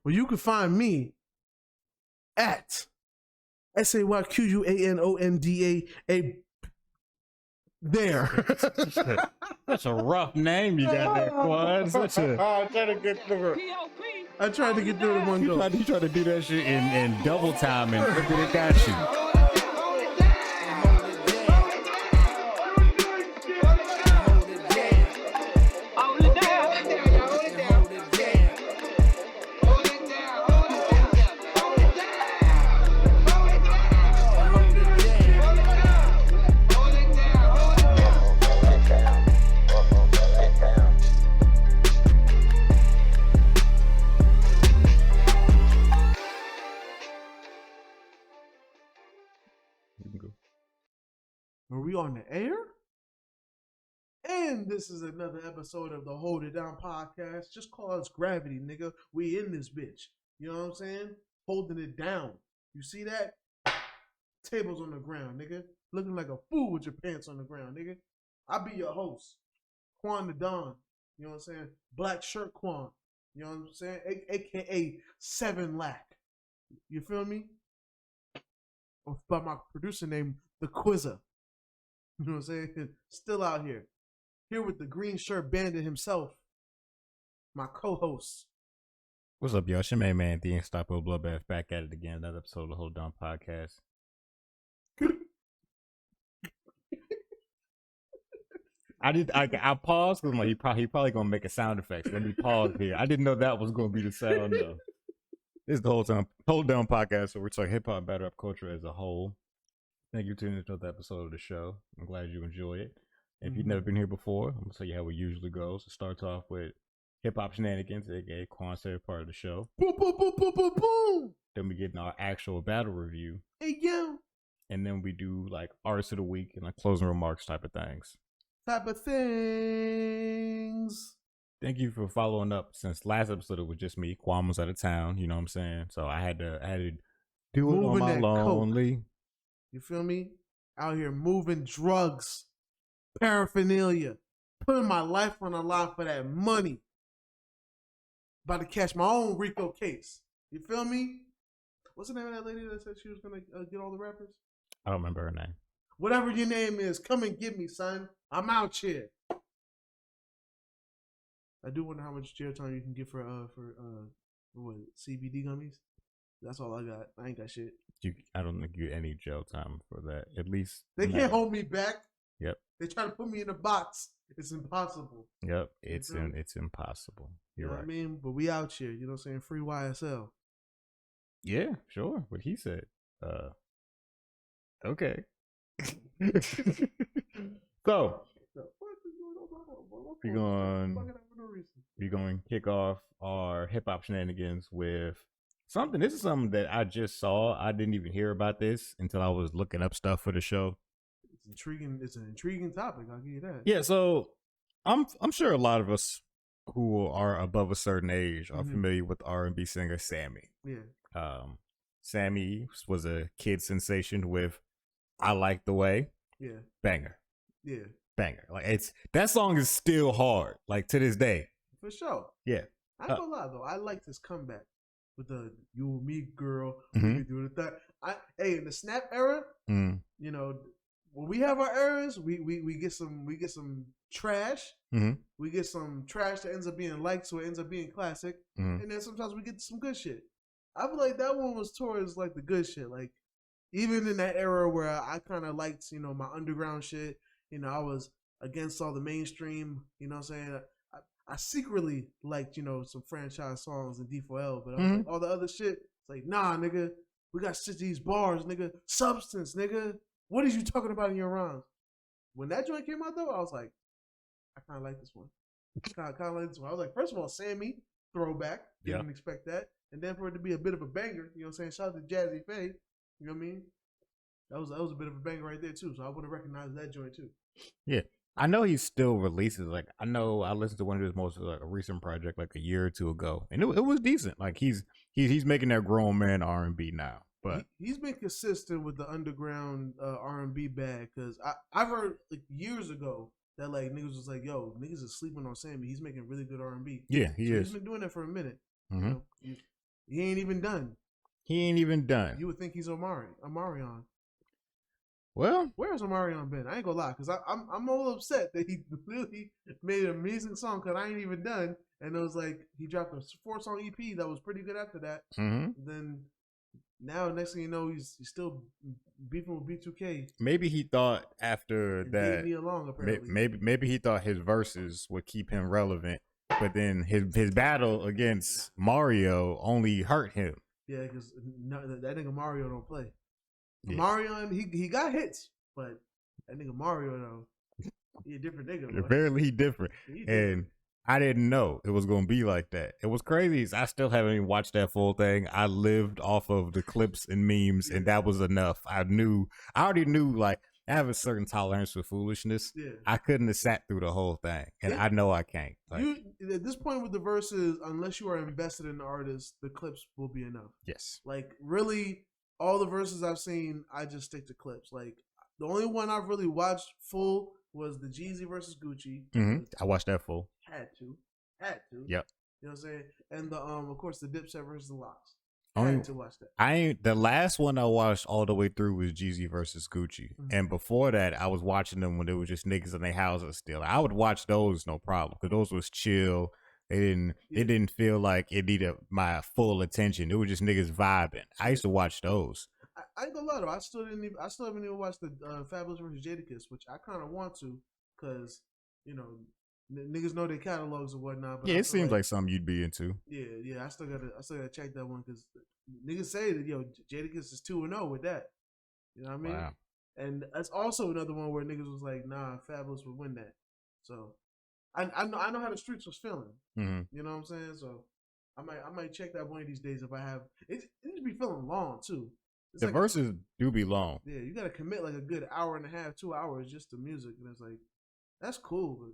Well, you can find me at SAYQUANONDA there. Such a rough name you got there, Quan. Such a. I tried to get through it in one go. You tried to do that shit in double time, and look at it got you. Are we on the air? And this is another episode of the Hold It Down podcast. Just call us Gravity, nigga. We in this bitch. You know what I'm saying? Holding it down. You see that? Tables on the ground, nigga. Looking like a fool with your pants on the ground, nigga. I'll be your host, Quan the Don. You know what I'm saying? Black shirt Quan. You know what I'm saying? AKA 7 Lack. You feel me? Or by my producer name, The Quizzer. You know what I'm saying? Still out here. Here with the green shirt bandit himself. My co-host. What's up, y'all? It's your main man, the Unstoppable Bloodbath, back at it again. Another episode of the Hold Down podcast. I paused because I'm like, he probably gonna make a sound effect. So let me pause here. I didn't know that was gonna be the sound though. This is the Hold Down podcast, so we're talking hip hop, battle rap culture as a whole. Thank you for tuning into another episode of the show. I'm glad you enjoy it. If you've never been here before, I'm gonna tell you how it usually goes. It starts off with hip hop shenanigans, aka Quan's favorite part of the show. Boom, boom, boom, boom, boom, boom. Then we get in our actual battle review. Hey, yo. And then we do like artists of the week and like closing remarks type of things. Type of things. Thank you for following up. Since last episode it was just me. Quan was out of town, you know what I'm saying? So I had to do it on my lonely. You feel me? Out here moving drugs, paraphernalia, putting my life on the line for that money. About to catch my own Rico case. You feel me? What's the name of that lady that said she was going to get all the rappers? I don't remember her name. Whatever your name is, come and get me, son. I'm out here. I do wonder how much jail time you can get for what, CBD gummies. That's all I got. I ain't got shit. I don't think you get any jail time for that. At least they can't hold me back. Yep. They try to put me in a box. It's impossible. Yep. It's impossible. You're right. I mean, but we out here. You know what I'm saying? Free YSL. Yeah, sure. What he said. Okay. So we're going to kick off our hip hop shenanigans with something. This is something that I just saw. I didn't even hear about this until I was looking up stuff for the show. It's intriguing. It's an intriguing topic. I'll give you that. Yeah. So I'm sure a lot of us who are above a certain age are familiar with R&B singer Sammy. Yeah. Sammy was a kid sensation with "I Like the Way." Yeah. Banger. Yeah. Banger. Like that song is still hard. Like to this day. For sure. Yeah. I ain't gonna lie though. I like this comeback with the "You and Me, Girl." We do the in the Snap era. You know, when we have our eras, we get some trash. We get some trash that ends up being liked, so it ends up being classic. And then sometimes we get some good shit. I feel like that one was towards like the good shit. Like even in that era where I kind of liked, you know, my underground shit. You know, I was against all the mainstream. You know what I'm saying? I secretly liked, you know, some franchise songs and D4L, but I was like, all the other shit, it's like, nah, nigga, we got shit these bars, nigga, substance, nigga. What is you talking about in your rhymes? When that joint came out though, I was like, I kind of like this one. Kind of like this one. I was like, first of all, Sammy, throwback. Didn't expect that. And then for it to be a bit of a banger, you know what I'm saying? Shout out to Jazzy Faye. You know what I mean? That was a bit of a banger right there too. So I would have recognized that joint too. Yeah. I know he still releases. Like I know I listened to one of his most like a recent project like a year or two ago, and it was decent. Like he's making that grown man R&B now. But he's been consistent with the underground R&B bag because I've heard like years ago that like niggas was like, yo, niggas is sleeping on Sammy. He's making really good R&B. Yeah, he is. He's been doing that for a minute. Mm-hmm. You know, He ain't even done. You would think he's Omarion. Well, where's Omarion been? I ain't gonna lie, because I'm a little upset that he literally made an amazing song because I ain't even done, and it was like he dropped a 4-song EP that was pretty good after that. Then now next thing you know, he's still beefing with B2K. Maybe he thought after and that, me along, apparently. maybe he thought his verses would keep him relevant, but then his battle against Mario only hurt him. Yeah, because that nigga Mario don't play. Yeah. Mario, he got hits, but that nigga Mario though, he a different nigga. Apparently he different. And I didn't know it was gonna be like that. It was crazy. I still haven't even watched that full thing. I lived off of the clips and memes, and that was enough. I already knew like I have a certain tolerance for foolishness. Yeah. I couldn't have sat through the whole thing, and I know I can't. Like, at this point with the verses, unless you are invested in the artist, the clips will be enough. Yes. Like really, all the verses I've seen, I just stick to clips. Like the only one I've really watched full was the Jeezy versus Gucci. I watched that full. Had to. Yep. You know what I'm saying? And the of course the Dipset versus the Locks. Had to watch that. The last one I watched all the way through was Jeezy versus Gucci, and before that I was watching them when they were just niggas in their houses still. I would watch those no problem because those was chill. It didn't feel like it needed my full attention. It was just niggas vibing. I used to watch those. I ain't gonna lie though. I still haven't even watched the Fabulous versus Jadakiss, which I kind of want to, cause you know niggas know their catalogs and whatnot. But yeah, it seems like something you'd be into. Yeah. I still gotta check that one because niggas say that Jadakiss is 2-0 with that. You know what I mean? Wow. And that's also another one where niggas was like, nah, Fabulous would win that. So I know how the streets was feeling. You know what I'm saying? So I might check that one of these days if I have. It needs to be feeling long too. The verses do be long. Yeah, you gotta commit like a good hour and a half, 2 hours just to music, and it's like that's cool, but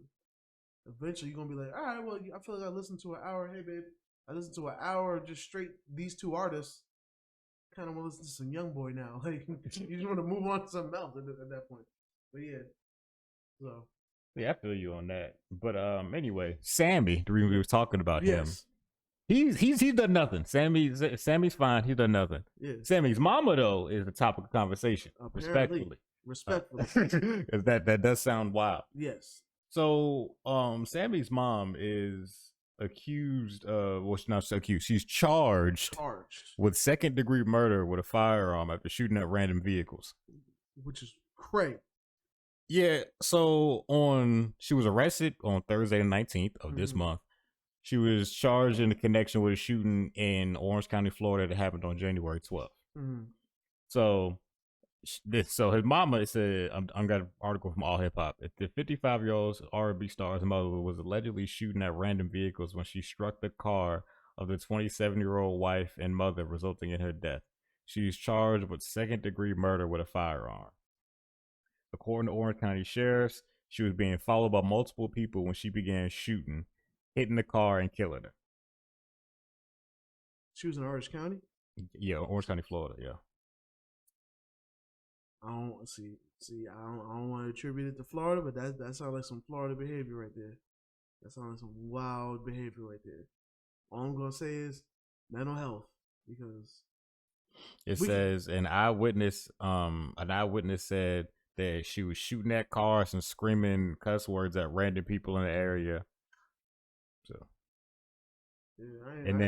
eventually you're gonna be like, all right, well, I feel like I listened to an hour. Hey, babe, I listened to an hour just straight these two artists. Kind of want to listen to some Young Boy now. Like you just want to move on to something else at that point. But yeah, so yeah, I feel you on that. But anyway, Sammy, the reason we were talking about him. He's done nothing. Sammy's fine. He's done nothing. Yeah. Sammy's mama though is the topic of conversation. Respectfully. Because that does sound wild. Yes. So Sammy's mom is accused of not accused. She's charged with 2nd-degree murder with a firearm after shooting at random vehicles. Which is crazy. Yeah. So she was arrested on Thursday the 19th of this month. She was charged in connection with a shooting in Orange County, Florida that happened on January 12th. So his mama said, I'm got an article from All Hip Hop. The 55-year-old R&B star's mother was allegedly shooting at random vehicles when she struck the car of the 27-year-old wife and mother, resulting in her death. She's charged with 2nd-degree murder with a firearm. According to Orange County sheriffs, she was being followed by multiple people when she began shooting, hitting the car and killing her. She was in Orange County? Yeah, Orange County, Florida, yeah. I don't see. I don't want to attribute it to Florida, but that sounds like some Florida behavior right there. That sounds like some wild behavior right there. All I'm gonna say is mental health, because it says an eyewitness said that she was shooting at cars and screaming cuss words at random people in the area. So,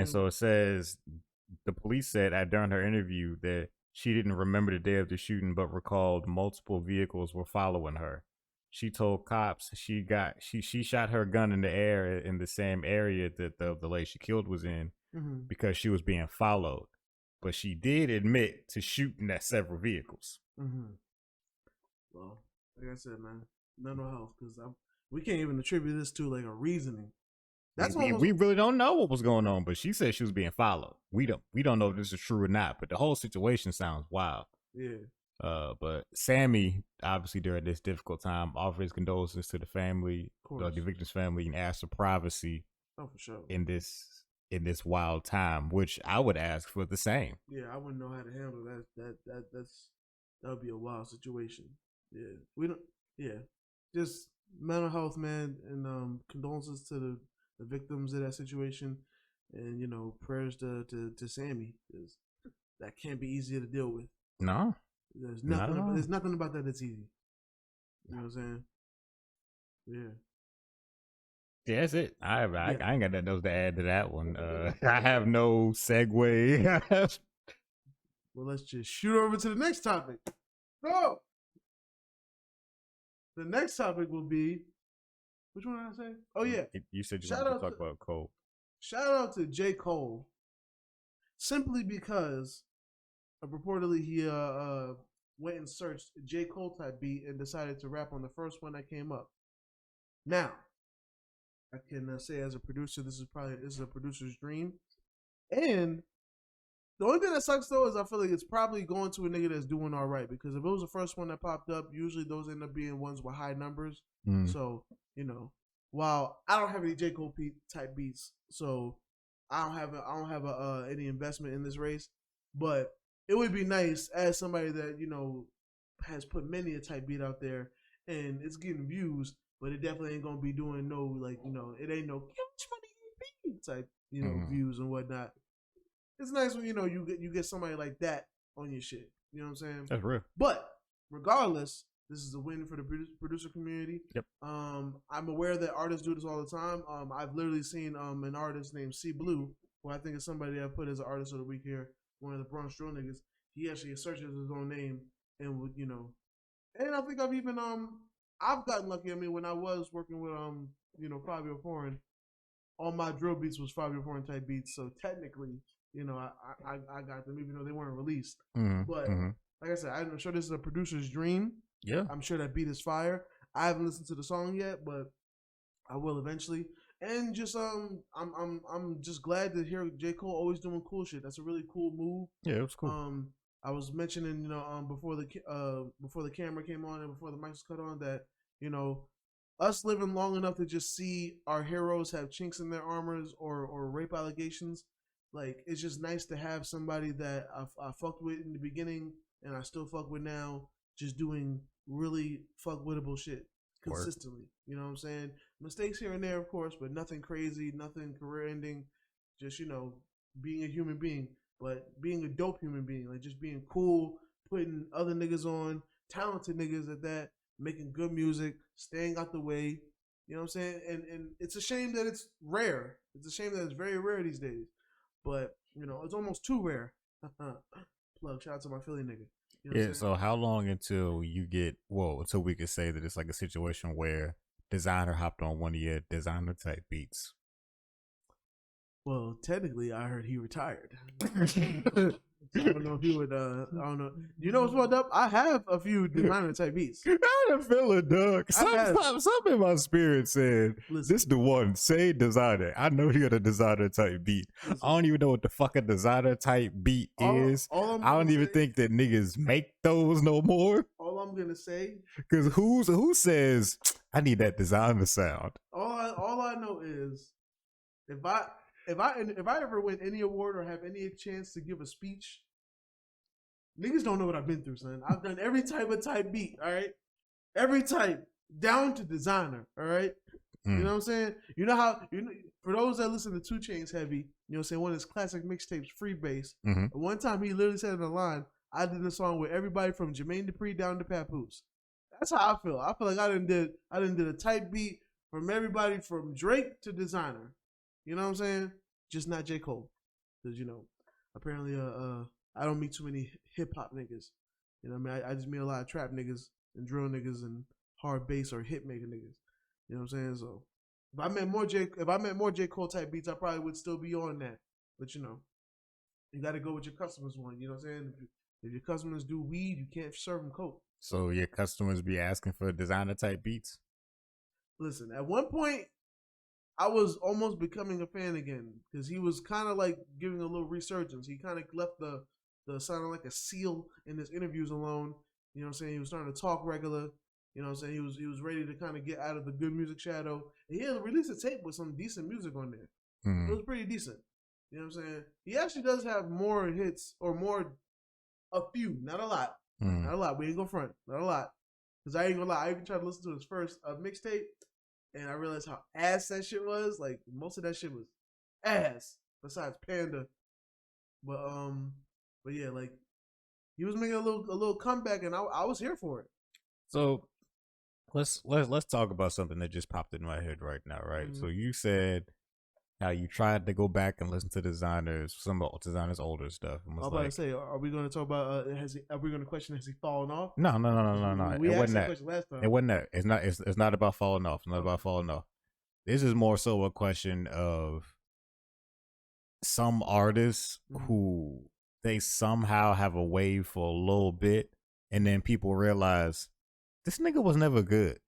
so it says the police said during her interview that she didn't remember the day of the shooting, but recalled multiple vehicles were following her. She told cops she shot her gun in the air in the same area that the lady she killed was in because she was being followed. But she did admit to shooting at several vehicles. Well, like I said, man, mental health, because we can't even attribute this to like a reasoning. We really don't know what was going on, but she said she was being followed. We don't know if this is true or not, but the whole situation sounds wild. Yeah. But Sammy, obviously during this difficult time, offered his condolences to the family, the victim's family, and asked for privacy. Oh, for sure. In this wild time, which I would ask for the same. Yeah, I wouldn't know how to handle that. That would be a wild situation. Yeah, we don't. Yeah, just mental health, man, and condolences to the victims of that situation. And you know, prayers to Sammy, because that can't be easy to deal with. No, there's nothing about that that's easy. You know what I'm saying? Yeah. Yeah, that's it. I ain't got nothing else to add to that one. I have no segue. Well, let's just shoot over to the next topic. Go. The next topic will be, which one did I say? Oh yeah, you said you wanted to talk about Cole. Shout out to J. Cole, simply because purportedly he went and searched J. Cole type beat and decided to rap on the first one that came up. Now, I can say as a producer, this is a producer's dream, and the only thing that sucks though is I feel like it's probably going to a nigga that's doing all right, because if it was the first one that popped up, usually those end up being ones with high numbers. So, you know, while I don't have any J. Cole type beats, so I don't have any investment in this race, but it would be nice as somebody that, you know, has put many a type beat out there and it's getting views, but it definitely ain't gonna be doing no, like, you know, it ain't no type, you know, views and whatnot. It's nice when, you know, you get somebody like that on your shit. You know what I'm saying? That's real. But regardless, this is a win for the producer community. Yep. I'm aware that artists do this all the time. I've literally seen an artist named C Blue, who I think is somebody I put as an artist of the week here, one of the Bronx Drill niggas. He actually searches his own name and would, you know, and I think I've even I've gotten lucky. I mean, when I was working with you know, Fabio Foreign, all my drill beats was Fabio Foreign type beats. So technically, you know, I got them even though they weren't released. But like I said, I'm sure this is a producer's dream. Yeah, I'm sure that beat is fire. I haven't listened to the song yet, but I will eventually. And just I'm just glad to hear J. Cole always doing cool shit. That's a really cool move. Yeah, it was cool. I was mentioning, you know, before the camera came on and before the mics was cut on, that, you know, us living long enough to just see our heroes have chinks in their armors or rape allegations, like, it's just nice to have somebody that I fucked with in the beginning and I still fuck with now, just doing really fuck wittable shit consistently. You know what I'm saying? Mistakes here and there, of course, but nothing crazy, nothing career ending. Just, you know, being a human being, but being a dope human being, like just being cool, putting other niggas on, talented niggas at that, making good music, staying out the way. You know what I'm saying? And it's a shame that it's rare. It's a shame that it's very rare these days. But, you know, it's almost too rare. Plug, shout out to my Philly nigga. You know yeah, so how long until you get, until we could say that it's like a situation where Designer hopped on one of your Designer type beats? Well, technically, I heard he retired. I don't know if he would, I don't know. You know what's fucked up? I have a few Designer type beats. I had a feeling, Doug. Something in my spirit said, listen, this the one. Say Designer. I know he got a Designer type beat. Listen, I don't even know what the fucking Designer type beat is. I don't even think that niggas make those no more. All I'm gonna say, because who says I need that Designer sound? All I know is if I ever win any award or have any chance to give a speech, niggas don't know what I've been through, son. I've done every type of type beat, all right? Every type, down to Designer, all right? You know what I'm saying? You know how, for those that listen to 2 Chainz heavy, you know what I'm saying, one of his classic mixtapes, Freebase, one time he literally said in the line, I did a song with everybody from Jermaine Dupri down to Papoose. That's how I feel. I feel like I done did a type beat from everybody from Drake to Designer. You know what I'm saying? Just not J. Cole. Because, you know, apparently I don't meet too many hip-hop niggas. You know what I mean? I just meet a lot of trap niggas and drill niggas and hard bass or hit maker niggas. You know what I'm saying? So if I met more J. Cole type beats, I probably would still be on that. But, you know, you got to go what your customers want. You know what I'm saying? If your customers do weed, you can't serve them coke. So your customers be asking for Designer type beats? Listen, at one point, I was almost becoming a fan again because he was kind of like giving a little resurgence. He kind of left the sounding like a seal in his interviews alone. You know what I'm saying? He was starting to talk regular. You know what I'm saying? He was ready to kind of get out of the good music shadow. And he had released a tape with some decent music on there. It was pretty decent. You know what I'm saying? He actually does have more hits or a few, not a lot. Not a lot. We ain't gonna front. Not a lot. Because I ain't gonna lie. I even tried to listen to his first mixtape. And I realized how ass that shit was. Like, most of that shit was ass. besides Panda. But yeah, like he was making a little comeback, and I was here for it. So let's talk about something that just popped in my head right now, right? Mm-hmm. So you said how you tried to go back and listen to some designers' older stuff. I was about to say, are we going to talk about? Are we going to question has he fallen off? No. We asked that question last time. It wasn't that. It's not about falling off. It's not about falling off. This is more so a question of some artists who they somehow have a wave for a little bit, and then people realize this nigga was never good.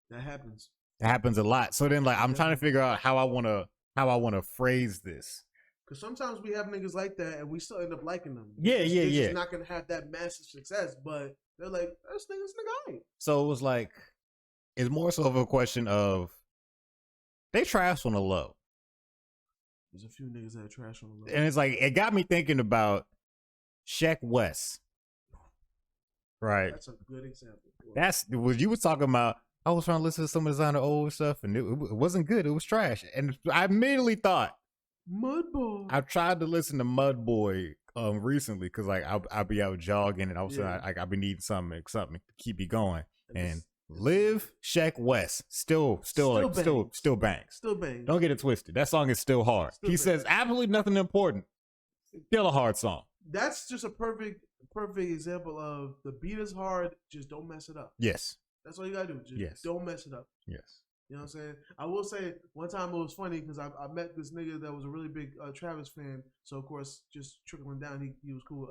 That happens. It happens a lot. So then, like, I'm trying to figure out how I want to phrase this. Because sometimes we have niggas like that, and we still end up liking them. They're just not gonna have that massive success, but they're like, this nigga ain't. So it was like, it's more so of a question of they trash on the low. There's a few niggas that are trash on the low, and it's like it got me thinking about Sheck West. Right. That's a good example. That's what you were talking about. I was trying to listen to some of the designer old stuff, and it wasn't good. It was trash. And I immediately thought, Mudboy. I tried to listen to Mudboy recently because like I'll be out jogging, and all of a sudden I'll be needing something to keep me going. And Live Sheck West still bangs. Still bangs. Don't get it twisted. That song is still hard. He says absolutely nothing important. Still a hard song. That's just a perfect example of the beat is hard. Just don't mess it up. Yes. That's all you gotta do. Just don't mess it up. Yes. You know what I'm saying? I will say one time it was funny because I met this nigga that was a really big Travis fan. So of course, just trickling down, he was cool.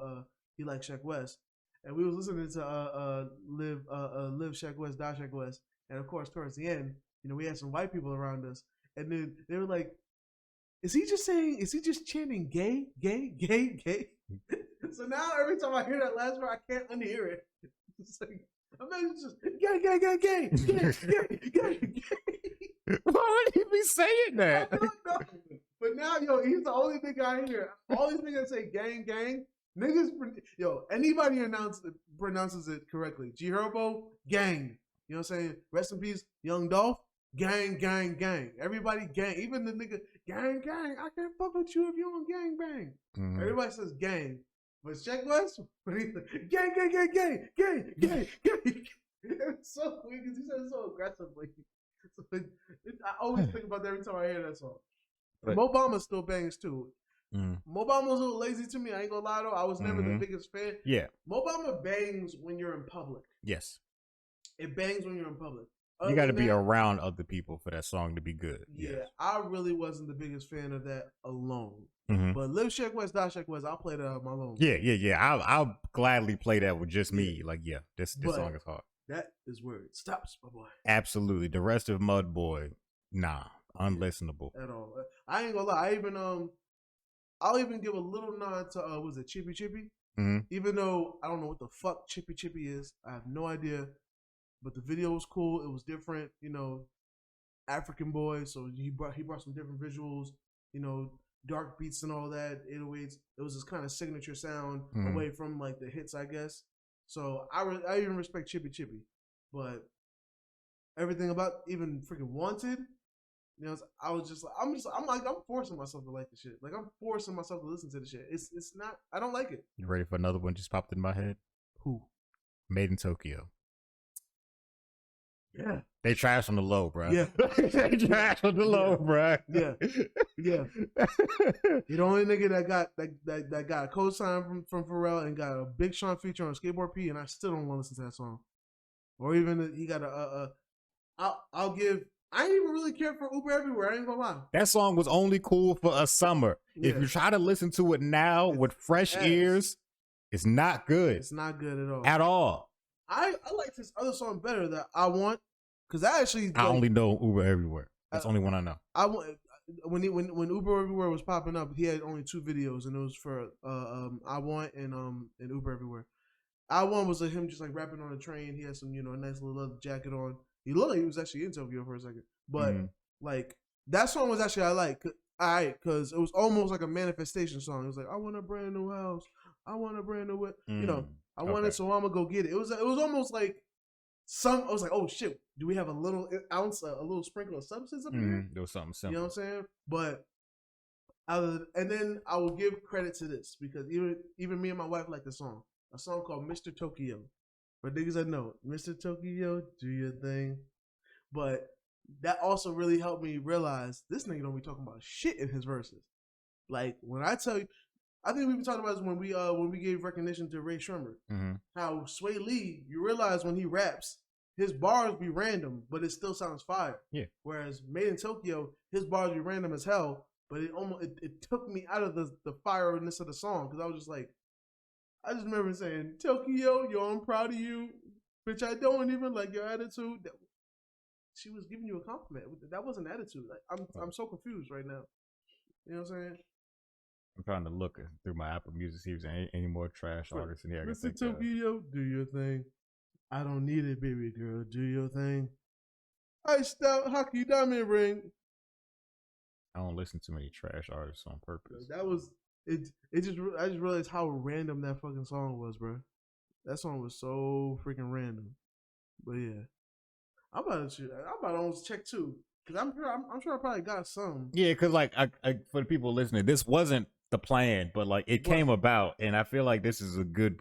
He liked Sheck West, and we was listening to Live Sheck West, Die Sheck West, and of course towards the end, you know, we had some white people around us, and then they were like, Is he just chanting gay, gay, gay, gay? So now every time I hear that last word, I can't unhear it. It's like, I'm just gay, gay, gay, gay, gay, gay, gay, gay. Why would he be saying that? I don't know. But now, yo, he's the only nigga I hear. All these niggas say gang, gang. Niggas, yo, anybody pronounces it correctly. G Herbo, gang. You know what I'm saying? Rest in peace, Young Dolph. Gang, gang, gang. Everybody gang. Even the nigga, gang, gang. I can't fuck with you if you on gang bang. Mm-hmm. Everybody says gang. But Sheck West, gang, gang, gang, gang, gang, gang, gang. It's so weird because he said it so aggressively. So I always think about that every time I hear that song. But Mo Bamba still bangs too. Mo Bamba was a little lazy to me. I ain't gonna lie though. I was never the biggest fan. Yeah. Mo Bamba bangs when you're in public. Yes. It bangs when you're in public. You got to be around other people for that song to be good. Yeah, yes. I really wasn't the biggest fan of that alone. Mm-hmm. But Live Sheck West, Die Sheck West, I'll play that on my own. Yeah. I'll gladly play that with just me. Like, this song is hard. That is where it stops, my boy. Absolutely. The rest of Mudboy, nah, unlistenable at all. I ain't gonna lie. I'll even give a little nod to was it Chippy Chippy? Mm-hmm. Even though I don't know what the fuck Chippy Chippy is, I have no idea. But the video was cool. It was different, you know, African boy. So he brought some different visuals, you know, dark beats and all that, 808s. It was this kind of signature sound away from like the hits, I guess. So I even respect Chippy Chippy, but everything about even freaking Wanted, you know, I'm forcing myself to like the shit. Like I'm forcing myself to listen to the shit. It's not. I don't like it. You ready for another one? Just popped in my head. Who? Made in Tokyo. Yeah. They trash on the low, bro. Yeah. They trash on the low, bro. Yeah. Yeah. You're the only nigga that got a co-sign from Pharrell and got a Big Sean feature on Skateboard P, and I still don't want to listen to that song. Or even he got I ain't even really care for Uber Everywhere. I ain't gonna lie. That song was only cool for a summer. Yeah. If you try to listen to it now with fresh ears, it's not good. It's not good at all. At all. I like this other song better that I Want, because I only know Uber Everywhere. That's the only one I know. When Uber Everywhere was popping up, he had only 2 videos, and it was for I Want and Uber Everywhere. I Want was him just like rapping on a train. He had some, you know, a nice little leather jacket on. He looked like he was actually in Tokyo for a second, but like that song was actually I like, because it was almost like a manifestation song. It was like, I want a brand new house, I want a brand new, you know, I want it, so I'm gonna go get it. It was almost like I was like, oh shit, do we have a little ounce, a little sprinkle of substance up here? There was something simple. You know what I'm saying? But And then I will give credit to this because even me and my wife like the song. A song called Mr. Tokyo. For niggas that know, Mr. Tokyo, do your thing. But that also really helped me realize this nigga don't be talking about shit in his verses. Like when I tell you, I think we've been talking about this when we gave recognition to Ray Shermer. Mm-hmm. How Sway Lee, you realize when he raps, his bars be random, but it still sounds fire. Yeah. Whereas Made in Tokyo, his bars be random as hell, but it took me out of the fireness of the song because I was just like, I just remember saying, Tokyo, yo, I'm proud of you, bitch. I don't even like your attitude. She was giving you a compliment. That wasn't attitude. Like, I'm so confused right now. You know what I'm saying? I'm trying to look through my Apple Music, see if there's any more trash artists in here. Mr. Tokyo, do your thing. I don't need it, baby girl. Do your thing. Iced out hockey diamond ring. I don't listen to many trash artists on purpose. That was it. I just realized how random that fucking song was, bro. That song was so freaking random. But yeah, I'm about to almost check too, because I'm sure I probably got some. Yeah, because like I for the people listening, this wasn't the plan, but like it came about, and I feel like this is a good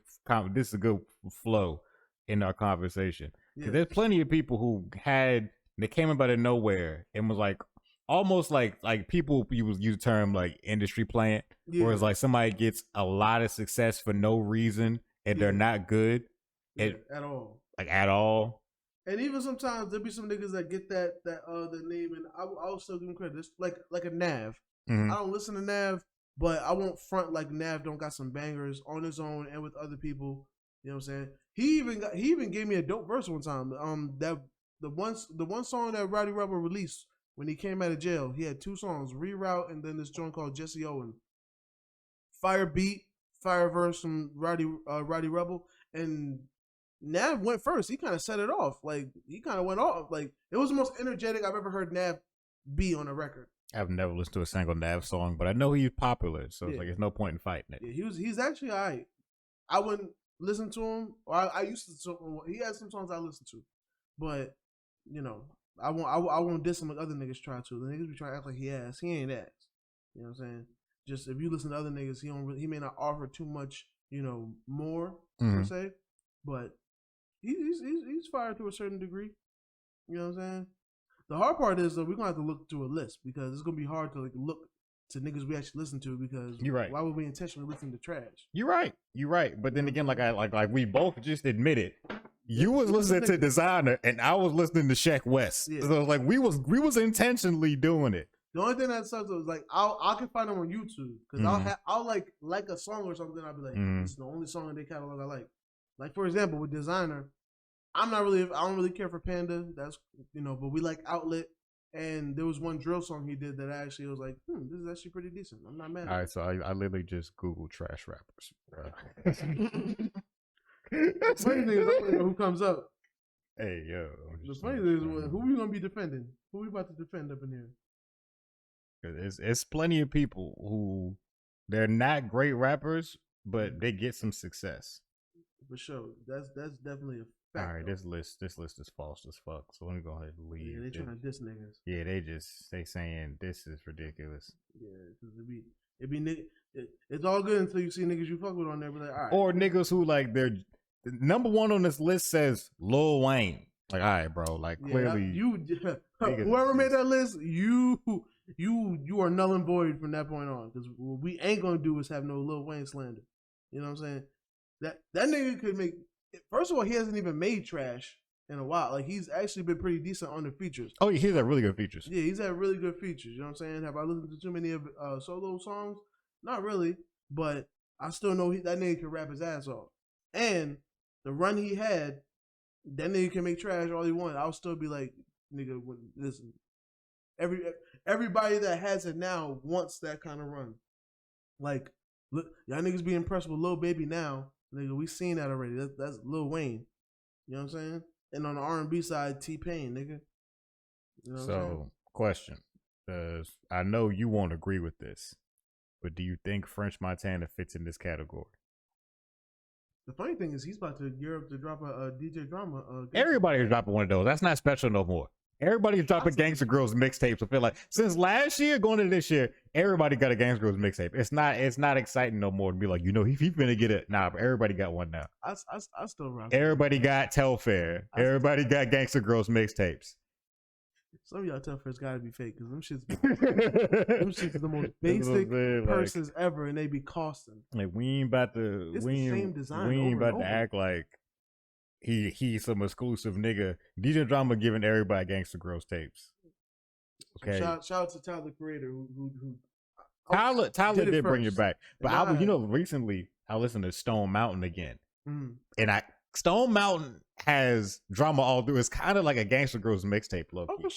flow in our conversation. Because there's plenty of people who they came about of nowhere and was like almost like people use the term like industry plant, where it's like somebody gets a lot of success for no reason and they're not good at all. Like at all. And even sometimes there be some niggas that get the name, and I'll still give him credit. It's like a Nav. Mm-hmm. I don't listen to Nav, but I won't front like Nav don't got some bangers on his own and with other people. You know what I'm saying? He even gave me a dope verse one time. That the one song that Roddy Rebel released when he came out of jail, he had two songs, Reroute and then this joint called Jesse Owen. Fire beat, fire verse from Roddy Rebel, and Nav went first. He kind of set it off. Like he kind of went off. Like it was the most energetic I've ever heard Nav be on a record. I've never listened to a single Nav song, but I know he's popular, so it's like there's no point in fighting it. Yeah, he's actually alright. I wouldn't listen to him, or I used to. He has some songs I listen to, but you know, I won't diss him like other niggas try to. The niggas be trying to act like he ass. He ain't ass. You know what I'm saying? Just if you listen to other niggas, he may not offer too much, you know, more per se, but he's fired to a certain degree. You know what I'm saying? The hard part is that we're gonna have to look through a list because it's gonna be hard to like look to niggas we actually listen to because you're right. Why would we intentionally listen to trash? You're right. But then again, like we both just admitted, you was listening to Designer and I was listening to Sheck West. Yeah. So like we was intentionally doing it. The only thing that sucks was like I can find them on YouTube because I'll like a song or something. I'll be like, it's the only song in their catalog I like. Like for example, with Designer, I don't really care for Panda. That's but we like Outlet. And there was one drill song he did that actually was like, this is actually pretty decent. I'm not mad. All right, so I literally just Googled trash rappers. The funny thing is, I don't know who comes up. Hey, yo. The funny thing is, who we gonna be defending? Who we about to defend up in here? It's plenty of people who they're not great rappers, but they get some success. For sure, that's definitely a. All right, this list is false as fuck. So let me go ahead and leave. Yeah, they trying to diss niggas. Yeah, they saying this is ridiculous. Yeah, because it's all good until you see niggas you fuck with on there. Be like, all right. Or niggas who like they're number one on this list says Lil Wayne. Like, all right, bro. Like clearly, whoever made that list, you are null and void from that point on. Because what we ain't gonna do is have no Lil Wayne slander. You know what I'm saying? That nigga could make. First of all, he hasn't even made trash in a while. Like, he's actually been pretty decent on the features. Oh, yeah, he's had really good features. Yeah, he's had really good features. You know what I'm saying? Have I listened to too many of solo songs? Not really. But I still know that nigga can rap his ass off. And the run he had, that nigga can make trash all he wants. I'll still be like, nigga, listen. Everybody that has it now wants that kind of run. Like, look, y'all niggas be impressed with Lil Baby now. Nigga, we seen that already. That's Lil Wayne. You know what I'm saying? And on the R&B side, T-Pain, nigga. You know what I'm saying? Question. Because I know you won't agree with this, but do you think French Montana fits in this category? The funny thing is he's about to gear up to drop a DJ Drama. Everybody is dropping one of those. That's not special no more. Everybody's dropping Gangsta Girls mixtapes. I feel like since last year going into this year, everybody got a Gangsta Girls mixtape. It's not exciting no more to be like, he finna get it. Nah, but everybody got one now. I still rock. Everybody got Telfair. Everybody got Gangsta Girls mixtapes. Some of y'all Telfairs gotta be fake because them shits are the most basic purses ever, and they be costing. Like we ain't about to. It's the same design. We ain't about to act like he's some exclusive nigga. DJ Drama giving everybody Gangsta Girls tapes. Okay. Shout out to Tyler, the creator, who Tyler did bring it back. But recently I listened to Stone Mountain again, and Stone Mountain has drama all through. It's kind of like a Gangsta Girls mixtape, low-key. Oh, for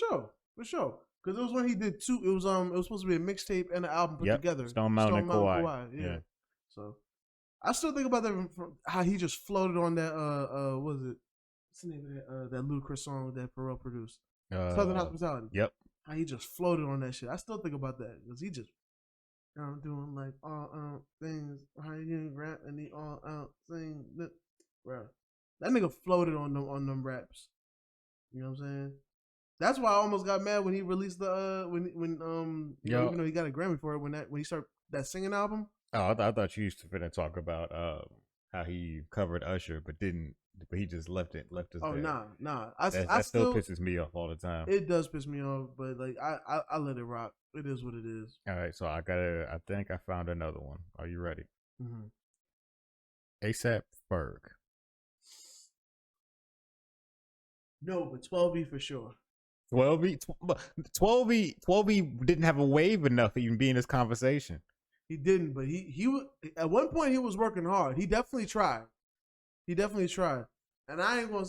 sure. Because it was when he did two. It was supposed to be a mixtape and an album put together. Stone Mountain and Kawhi. Yeah. So I still think about that from how he just floated on that. What was it? What's the name of that Ludacris song that Pharrell produced? Southern Hospitality. Yep. How he just floated on that shit. I still think about that because he just doing like all out things. How you rap and the all out thing, bro. That nigga floated on them raps. You know what I'm saying? That's why I almost got mad when he released the even though he got a Grammy for it when he started that singing album. Oh, I thought you used to finna talk about how he covered Usher, but he just left us. Oh there. Nah. That still pisses me off all the time. It does piss me off, but like I let it rock. It is what it is. All right, so I think I found another one. Are you ready? Mm-hmm. A$AP Ferg. No, but 12E for sure. 12E didn't have a wave enough to even be in this conversation. He didn't, but he was at one point he was working hard. He definitely tried. And I ain't gonna.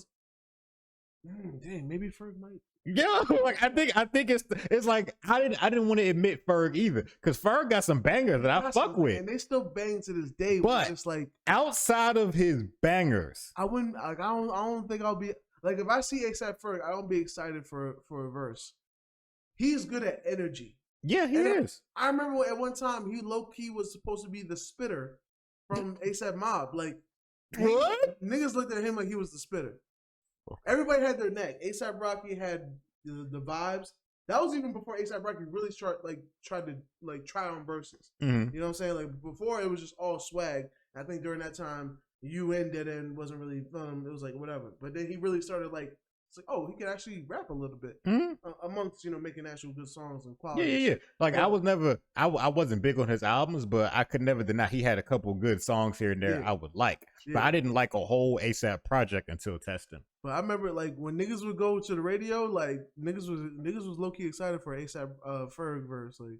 Dang, maybe Ferg might. Yeah, like I think it's like I didn't want to admit Ferg either because Ferg got some bangers that I fuck with, and they still bang to this day. But just like outside of his bangers, I wouldn't. Like, I don't think I'll be like if I see A$AP Ferg, I don't be excited for a verse. He's good at energy. Yeah, he is. I remember at one time he low key was supposed to be the spitter from A$AP Mob. Like what? Niggas looked at him like he was the spitter. Everybody had their neck. A$AP Rocky had the vibes. That was even before A$AP Rocky really tried to try on verses. Mm-hmm. You know what I'm saying? Like before, it was just all swag. I think during that time, UN did it and wasn't really. It was like whatever. But then he really started like. It's like, oh, he can actually rap a little bit amongst making actual good songs and quality. Yeah. Like I wasn't big on his albums, but I could never deny he had a couple good songs here and there I would like. Yeah. But I didn't like a whole A$AP project until Testing. But I remember like when niggas would go to the radio, like niggas was low key excited for A$AP Ferg verse, like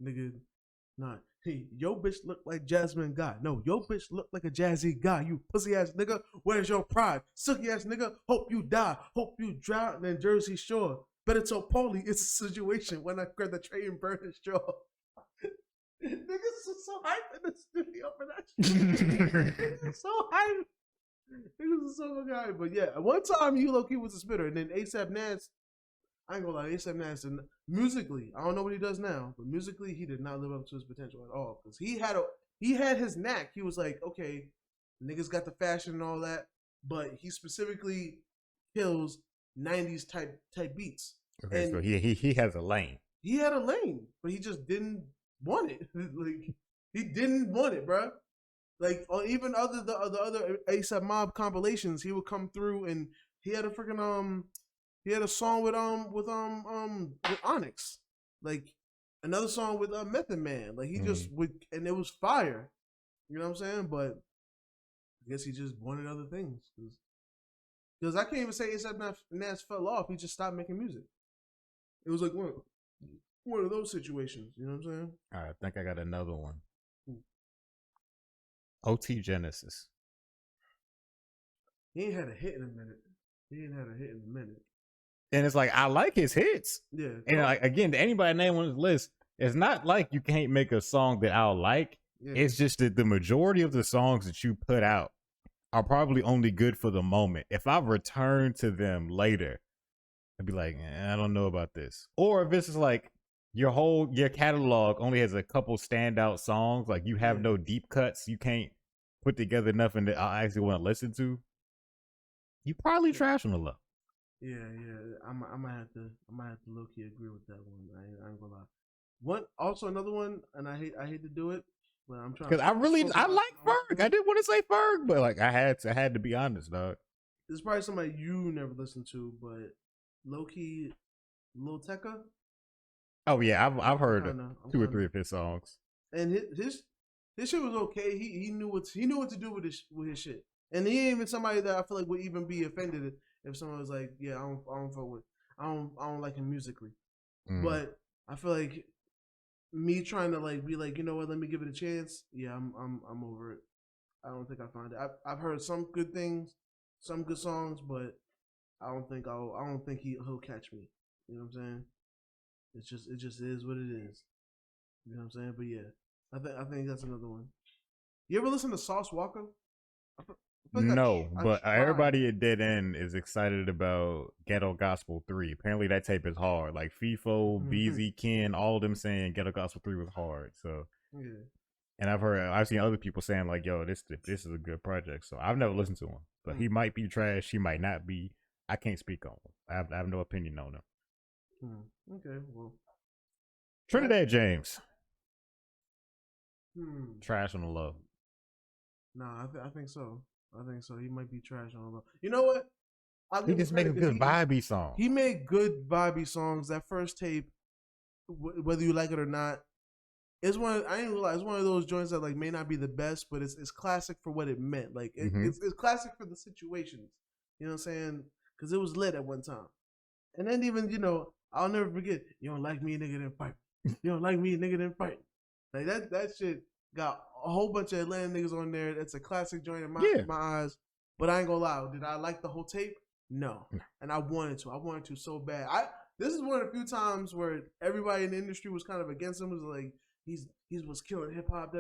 nigga, nah. Hey, yo bitch look like Jasmine Guy. No, yo bitch look like a jazzy guy. You pussy ass nigga, where's your pride? Sucky ass nigga, hope you die. Hope you drown in Jersey Shore. Better tell Paulie it's a situation when I grab the tray and burn his jaw. Niggas are so hyped in the studio for that shit. So hyped. Niggas are so fucking hyped. But yeah, at one time he low-key was a spitter. And then A$AP Nas, I ain't gonna lie, A$AP Nas, and musically, I don't know what he does now, but musically, he did not live up to his potential at all. Because he had his knack. He was like, okay, niggas got the fashion and all that, but he specifically kills 90s type beats. Okay, and so he has a lane. He had a lane, but he just didn't want it. Like he didn't want it, bro. Like even the other A$AP Mob compilations, he would come through and he had a freaking He had a song with Onyx, like another song with Method Man. Like he just would, and it was fire. You know what I'm saying? But I guess he just wanted other things. Because I can't even say A$AP Nas fell off. He just stopped making music. It was like one of those situations. You know what I'm saying? All right, I think I got another one. OT Genesis. He ain't had a hit in a minute. And it's like, I like his hits. Yeah. And like, again, to anybody name on this list, it's not like you can't make a song that I'll like. Yeah. It's just that the majority of the songs that you put out are probably only good for the moment. If I return to them later, I'd be like, I don't know about this. Or if it's like your catalog only has a couple standout songs, like you have no deep cuts, you can't put together nothing that I actually want to listen to, you probably trash on the low. Yeah. I might have to low key agree with that one. I ain't gonna lie. One also another one, and I hate to do it, but I'm trying because I like Ferg. I didn't want to say Ferg, but like I had to be honest, dog. There's probably somebody you never listened to, but low key, Lil Tecca. Oh yeah, I've heard 2 or 3 of his songs, and his shit was okay. He knew what to do with his shit, and he ain't even somebody that I feel like would even be offended if someone was like, yeah, I don't fuck with, I don't like him musically, but I feel like me trying to like be like, you know what, let me give it a chance. Yeah, I'm over it. I don't think I find it. I've heard some good things, some good songs, but I don't think he'll catch me. You know what I'm saying? It just is what it is. You know what I'm saying? But yeah, I think that's another one. You ever listen to Sauce Walker? No, but everybody at Dead End is excited about Ghetto Gospel 3. Apparently that tape is hard. Like FIFO, BZ, Ken, all of them saying Ghetto Gospel 3 was hard. So yeah. And I've seen other people saying like, yo, this is a good project. So I've never listened to him. But he might be trash, he might not be. I can't speak on him. I have no opinion on him. Okay, well. Trinidad James. Trash on the low. Nah, I think so. He might be trash on the low. You know what? He just made a good vibey song. He made good vibey songs. That first tape, whether you like it or not, it's one. I ain't realize it's one of those joints that like may not be the best, but it's classic for what it meant. Like it's classic for the situations. You know what I'm saying? Because it was lit at one time. And then even I'll never forget. You don't like me, nigga, then fight. You don't like me, nigga, then fight. Like that shit got a whole bunch of Atlanta niggas on there. It's a classic joint in my eyes. But I ain't gonna lie. Did I like the whole tape? No. And I wanted to. I wanted to so bad. This is one of the few times where everybody in the industry was kind of against him. It was like he was killing hip hop.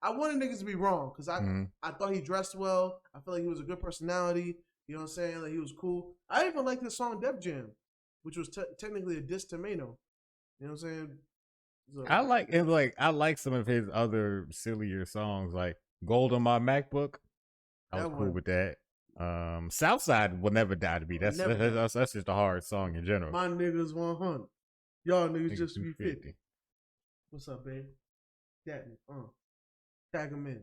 I wanted niggas to be wrong because I thought he dressed well. I felt like he was a good personality. You know what I'm saying? Like he was cool. I even liked the song Def Jam, which was technically a diss to Mano. You know what I'm saying? So, I like some of his other sillier songs, like Gold on My MacBook. I was cool with that. Southside will never die to be. That's just a hard song in general. My niggas 100. Y'all niggas just 250. What's up, babe? Tag him in.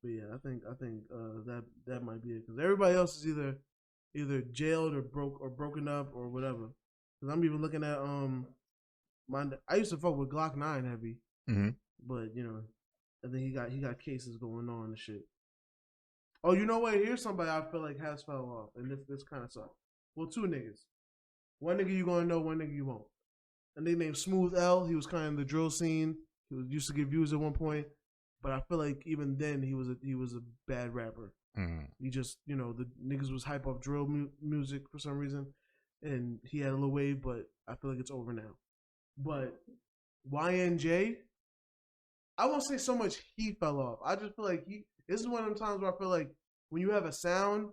But yeah, I think that might be it because everybody else is either jailed or broken up or whatever. Because I'm even looking at I used to fuck with Glock 9 heavy, but and then he got cases going on and shit. Oh, you know what? Here's somebody I feel like has fell off, and this kind of sucks. Well, 2 niggas. One nigga you gonna know, one nigga you won't. A nigga named Smooth L. He was kind of in the drill scene. He used to get views at one point, but I feel like even then he was a bad rapper. He just the niggas was hype off drill music for some reason, and he had a little wave, but I feel like it's over now. But YNJ, I won't say so much he fell off. I just feel like this is one of them times where I feel like when you have a sound,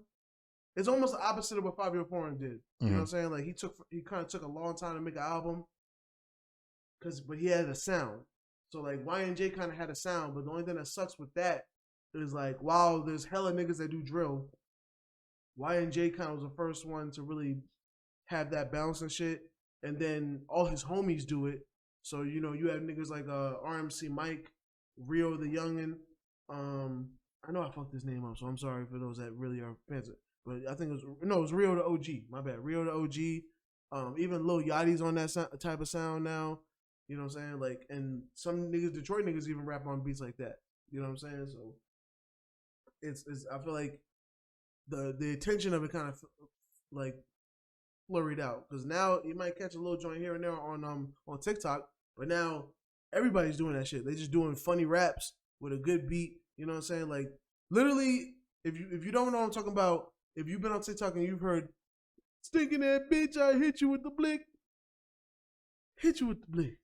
it's almost the opposite of what Fabio Foreign did. You know what I'm saying? Like he kind of took a long time to make an album, but he had a sound. So like YNJ kind of had a sound, but the only thing that sucks with that is like, wow, there's hella niggas that do drill. YNJ kind of was the first one to really have that balance and shit. And then all his homies do it. So, you have niggas like RMC Mike, Rio the Youngin. I know I fucked his name up, so I'm sorry for those that really are fans. But I think it was Rio the OG. My bad. Rio the OG. Even Lil Yachty's on that type of sound now. You know what I'm saying? Like, and some niggas, Detroit niggas even rap on beats like that. You know what I'm saying? So it's I feel like the attention of it kind of like flurried out because now you might catch a little joint here and there on TikTok, but now everybody's doing that shit. They just doing funny raps with a good beat. You know what I'm saying? Like literally, if you don't know what I'm talking about, if you've been on TikTok and you've heard "Stinking that bitch, I hit you with the blick, hit you with the blick,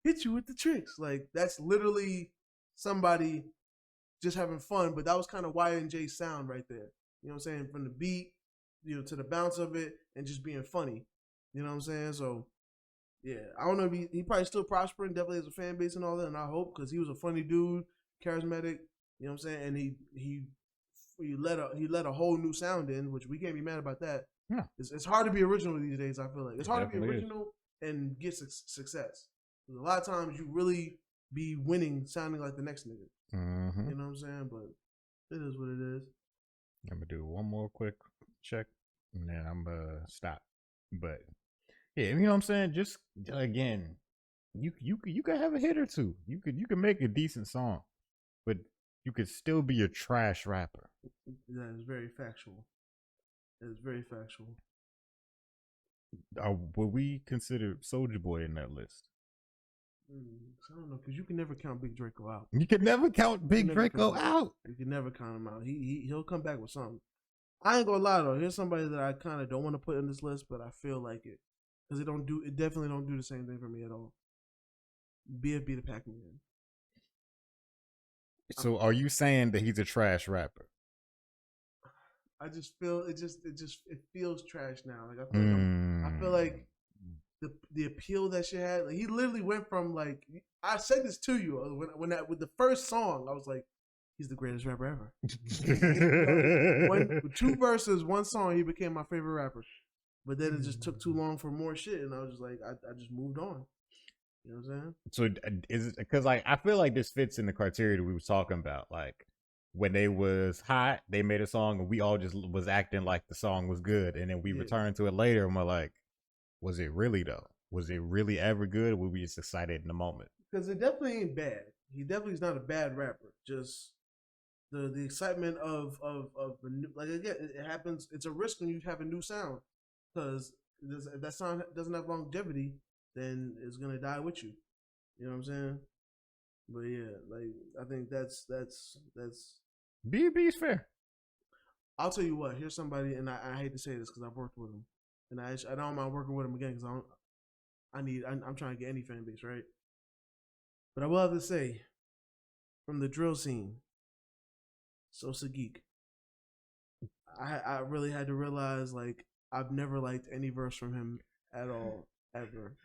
hit you with the tricks," like that's literally somebody just having fun. But that was kind of YNJ's sound right there. You know what I'm saying? From the beat, to the bounce of it and just being funny. You know what I'm saying? So, yeah. I don't know if he probably still prospering, definitely has a fan base and all that, and I hope because he was a funny dude, charismatic, you know what I'm saying? And he he let a whole new sound in, which we can't be mad about that. Yeah, it's hard to be original these days. I feel like it's hard to be original and get success. A lot of times you really be winning sounding like the next nigga. Mm-hmm. You know what I'm saying? But it is what it is. I'm gonna do one more quick check and then I'm gonna stop. But yeah, you know what I'm saying? Just again, you could have a hit or two. You could make a decent song, but you could still be a trash rapper. That is very factual. That is very factual. Would we consider Soulja Boy in that list? I don't know, because you can never count Big Draco out. You can never count Big Draco out. You can never count him out. He'll come back with something. I ain't gonna lie though. Here's somebody that I kind of don't want to put in this list, but I feel like it because it definitely don't do the same thing for me at all. BFB the Pac-Man. So are you saying that he's a trash rapper? I just feel it feels trash now. Like I feel like the appeal that she had. Like, he literally went from like I said this to you when with the first song I was like, he's the greatest rapper ever. 2 verses, 1 song, he became my favorite rapper. But then it just took too long for more shit, and I was just like, I just moved on. You know what I'm saying? So is it because like I feel like this fits in the criteria that we was talking about, like. When they was hot, they made a song and we all just was acting like the song was good. And then we returned to it later and we're like, was it really though? Was it really ever good? Or were we just excited in the moment? Because it definitely ain't bad. He definitely is not a bad rapper. Just the excitement of like again, it happens. It's a risk when you have a new sound. Because if that sound doesn't have longevity, then it's gonna die with you. You know what I'm saying? But yeah, like I think that's B.B.'s fair. I'll tell you what. Here's somebody, and I hate to say this because I've worked with him, and I don't mind working with him again because I'm trying to get any fan base right. But I will have to say, from the drill scene, Sosa Geek. I really had to realize like I've never liked any verse from him at all ever.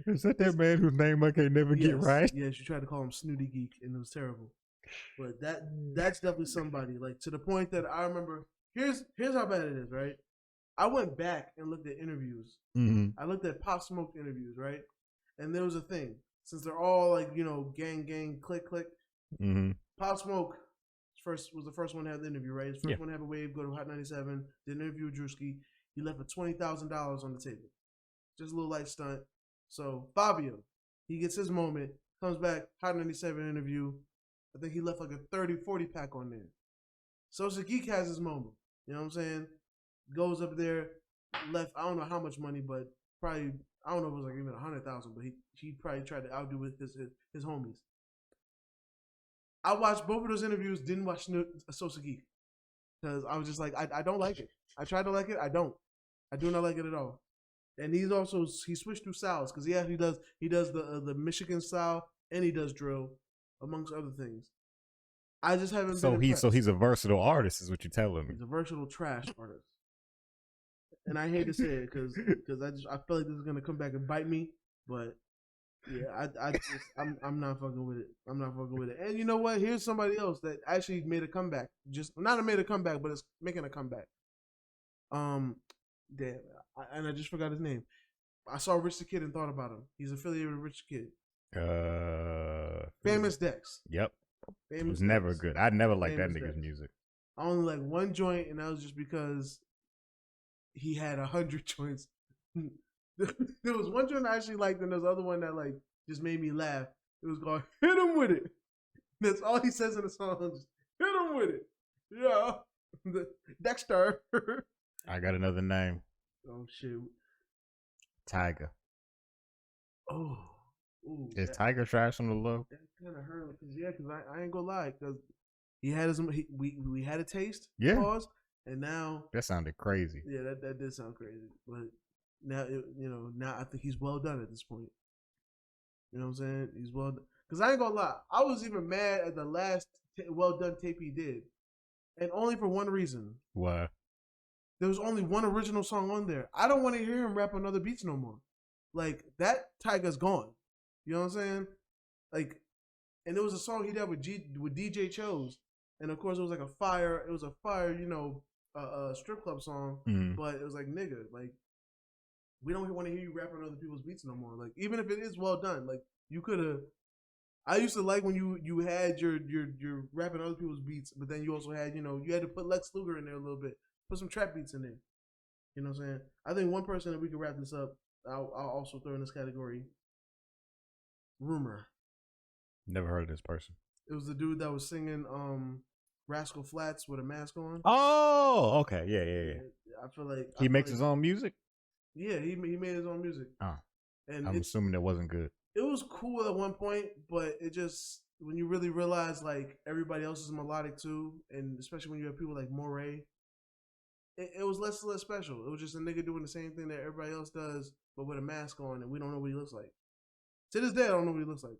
Is that man whose name I can never get right? Yes, you tried to call him Snooty Geek, and it was terrible. But that's definitely somebody, like, to the point that I remember, here's how bad it is, right? I went back and looked at interviews. Mm-hmm. I looked at Pop Smoke interviews, right? And there was a thing. Since they're all, like, you know, gang, click. Mm-hmm. Pop Smoke was the first one to have the interview, right? His first one to have a wave, go to Hot 97, did an interview with Drewski. He left with $20,000 on the table. Just a little light stunt. So Fabio, he gets his moment, comes back, Hot 97 interview. I think he left like a 30-40 pack on there. Sosa Geek has his moment. You know what I'm saying? Goes up there, left, I don't know how much money, but probably, I don't know if it was like even 100,000, but he probably tried to outdo with his homies. I watched both of those interviews, didn't watch Sosa Geek. Because I was just like, I don't like it. I tried to like it, I don't. I do not like it at all. And he switched through styles because he does the Michigan style and he does drill, amongst other things. I just haven't. So he's a versatile artist, is what you're telling me. He's a versatile trash artist, and I hate to say it because I feel like this is gonna come back and bite me. But yeah, I'm not fucking with it. I'm not fucking with it. And you know what? Here's somebody else that actually made a comeback. Just not made a comeback, but it's making a comeback. Damn. And I just forgot his name. I saw Rich the Kid and thought about him. He's affiliated with Rich the Kid. Famous Dex. Yep. It was never good. I never liked that nigga's music. I only like one joint, and that was just because he had 100 joints. There was one joint I actually liked, and there was the other one that like just made me laugh. It was called "Hit Him With It." That's all he says in the song. Just, hit him with it. Yeah. Dexter. I got another name. Oh shit. Tiger. Oh. Ooh, is Tiger trash on the low? That kind of hurt because I ain't gonna lie because he had we had a taste. Yeah. Pause, and now that sounded crazy. Yeah, that did sound crazy, but now now I think he's well done at this point. You know what I'm saying? He's well done. Because I ain't gonna lie, I was even mad at the last well done tape he did, and only for one reason. Why? There was only one original song on there. I don't want to hear him rap on other beats no more. Like, that Tiger's gone. You know what I'm saying? Like, and there was a song he did with DJ Chose. and of course it was like a fire, you know, strip club song, but it was like, nigga, like, we don't want to hear you rap on other people's beats no more. Like, even if it is well done, like, you could have. I used to like when you had your rapping other people's beats, but then you also had, you know, you had to put Lex Luger in there a little bit, put some trap beats in there. You know what I'm saying? I think one person that we could wrap this up, I'll also throw in this category. Rumor. Never heard of this person. It was the dude that was singing Rascal Flatts with a mask on. Oh, okay, yeah. I feel like he makes his own music. Yeah, he made his own music. Oh, and I'm assuming it wasn't good. It was cool at one point, but it just, when you really realize like everybody else is melodic too, and especially when you have people like Moray, it was less and less special. It was just a nigga doing the same thing that everybody else does, but with a mask on, and we don't know what he looks like. To this day, I don't know what he looks like.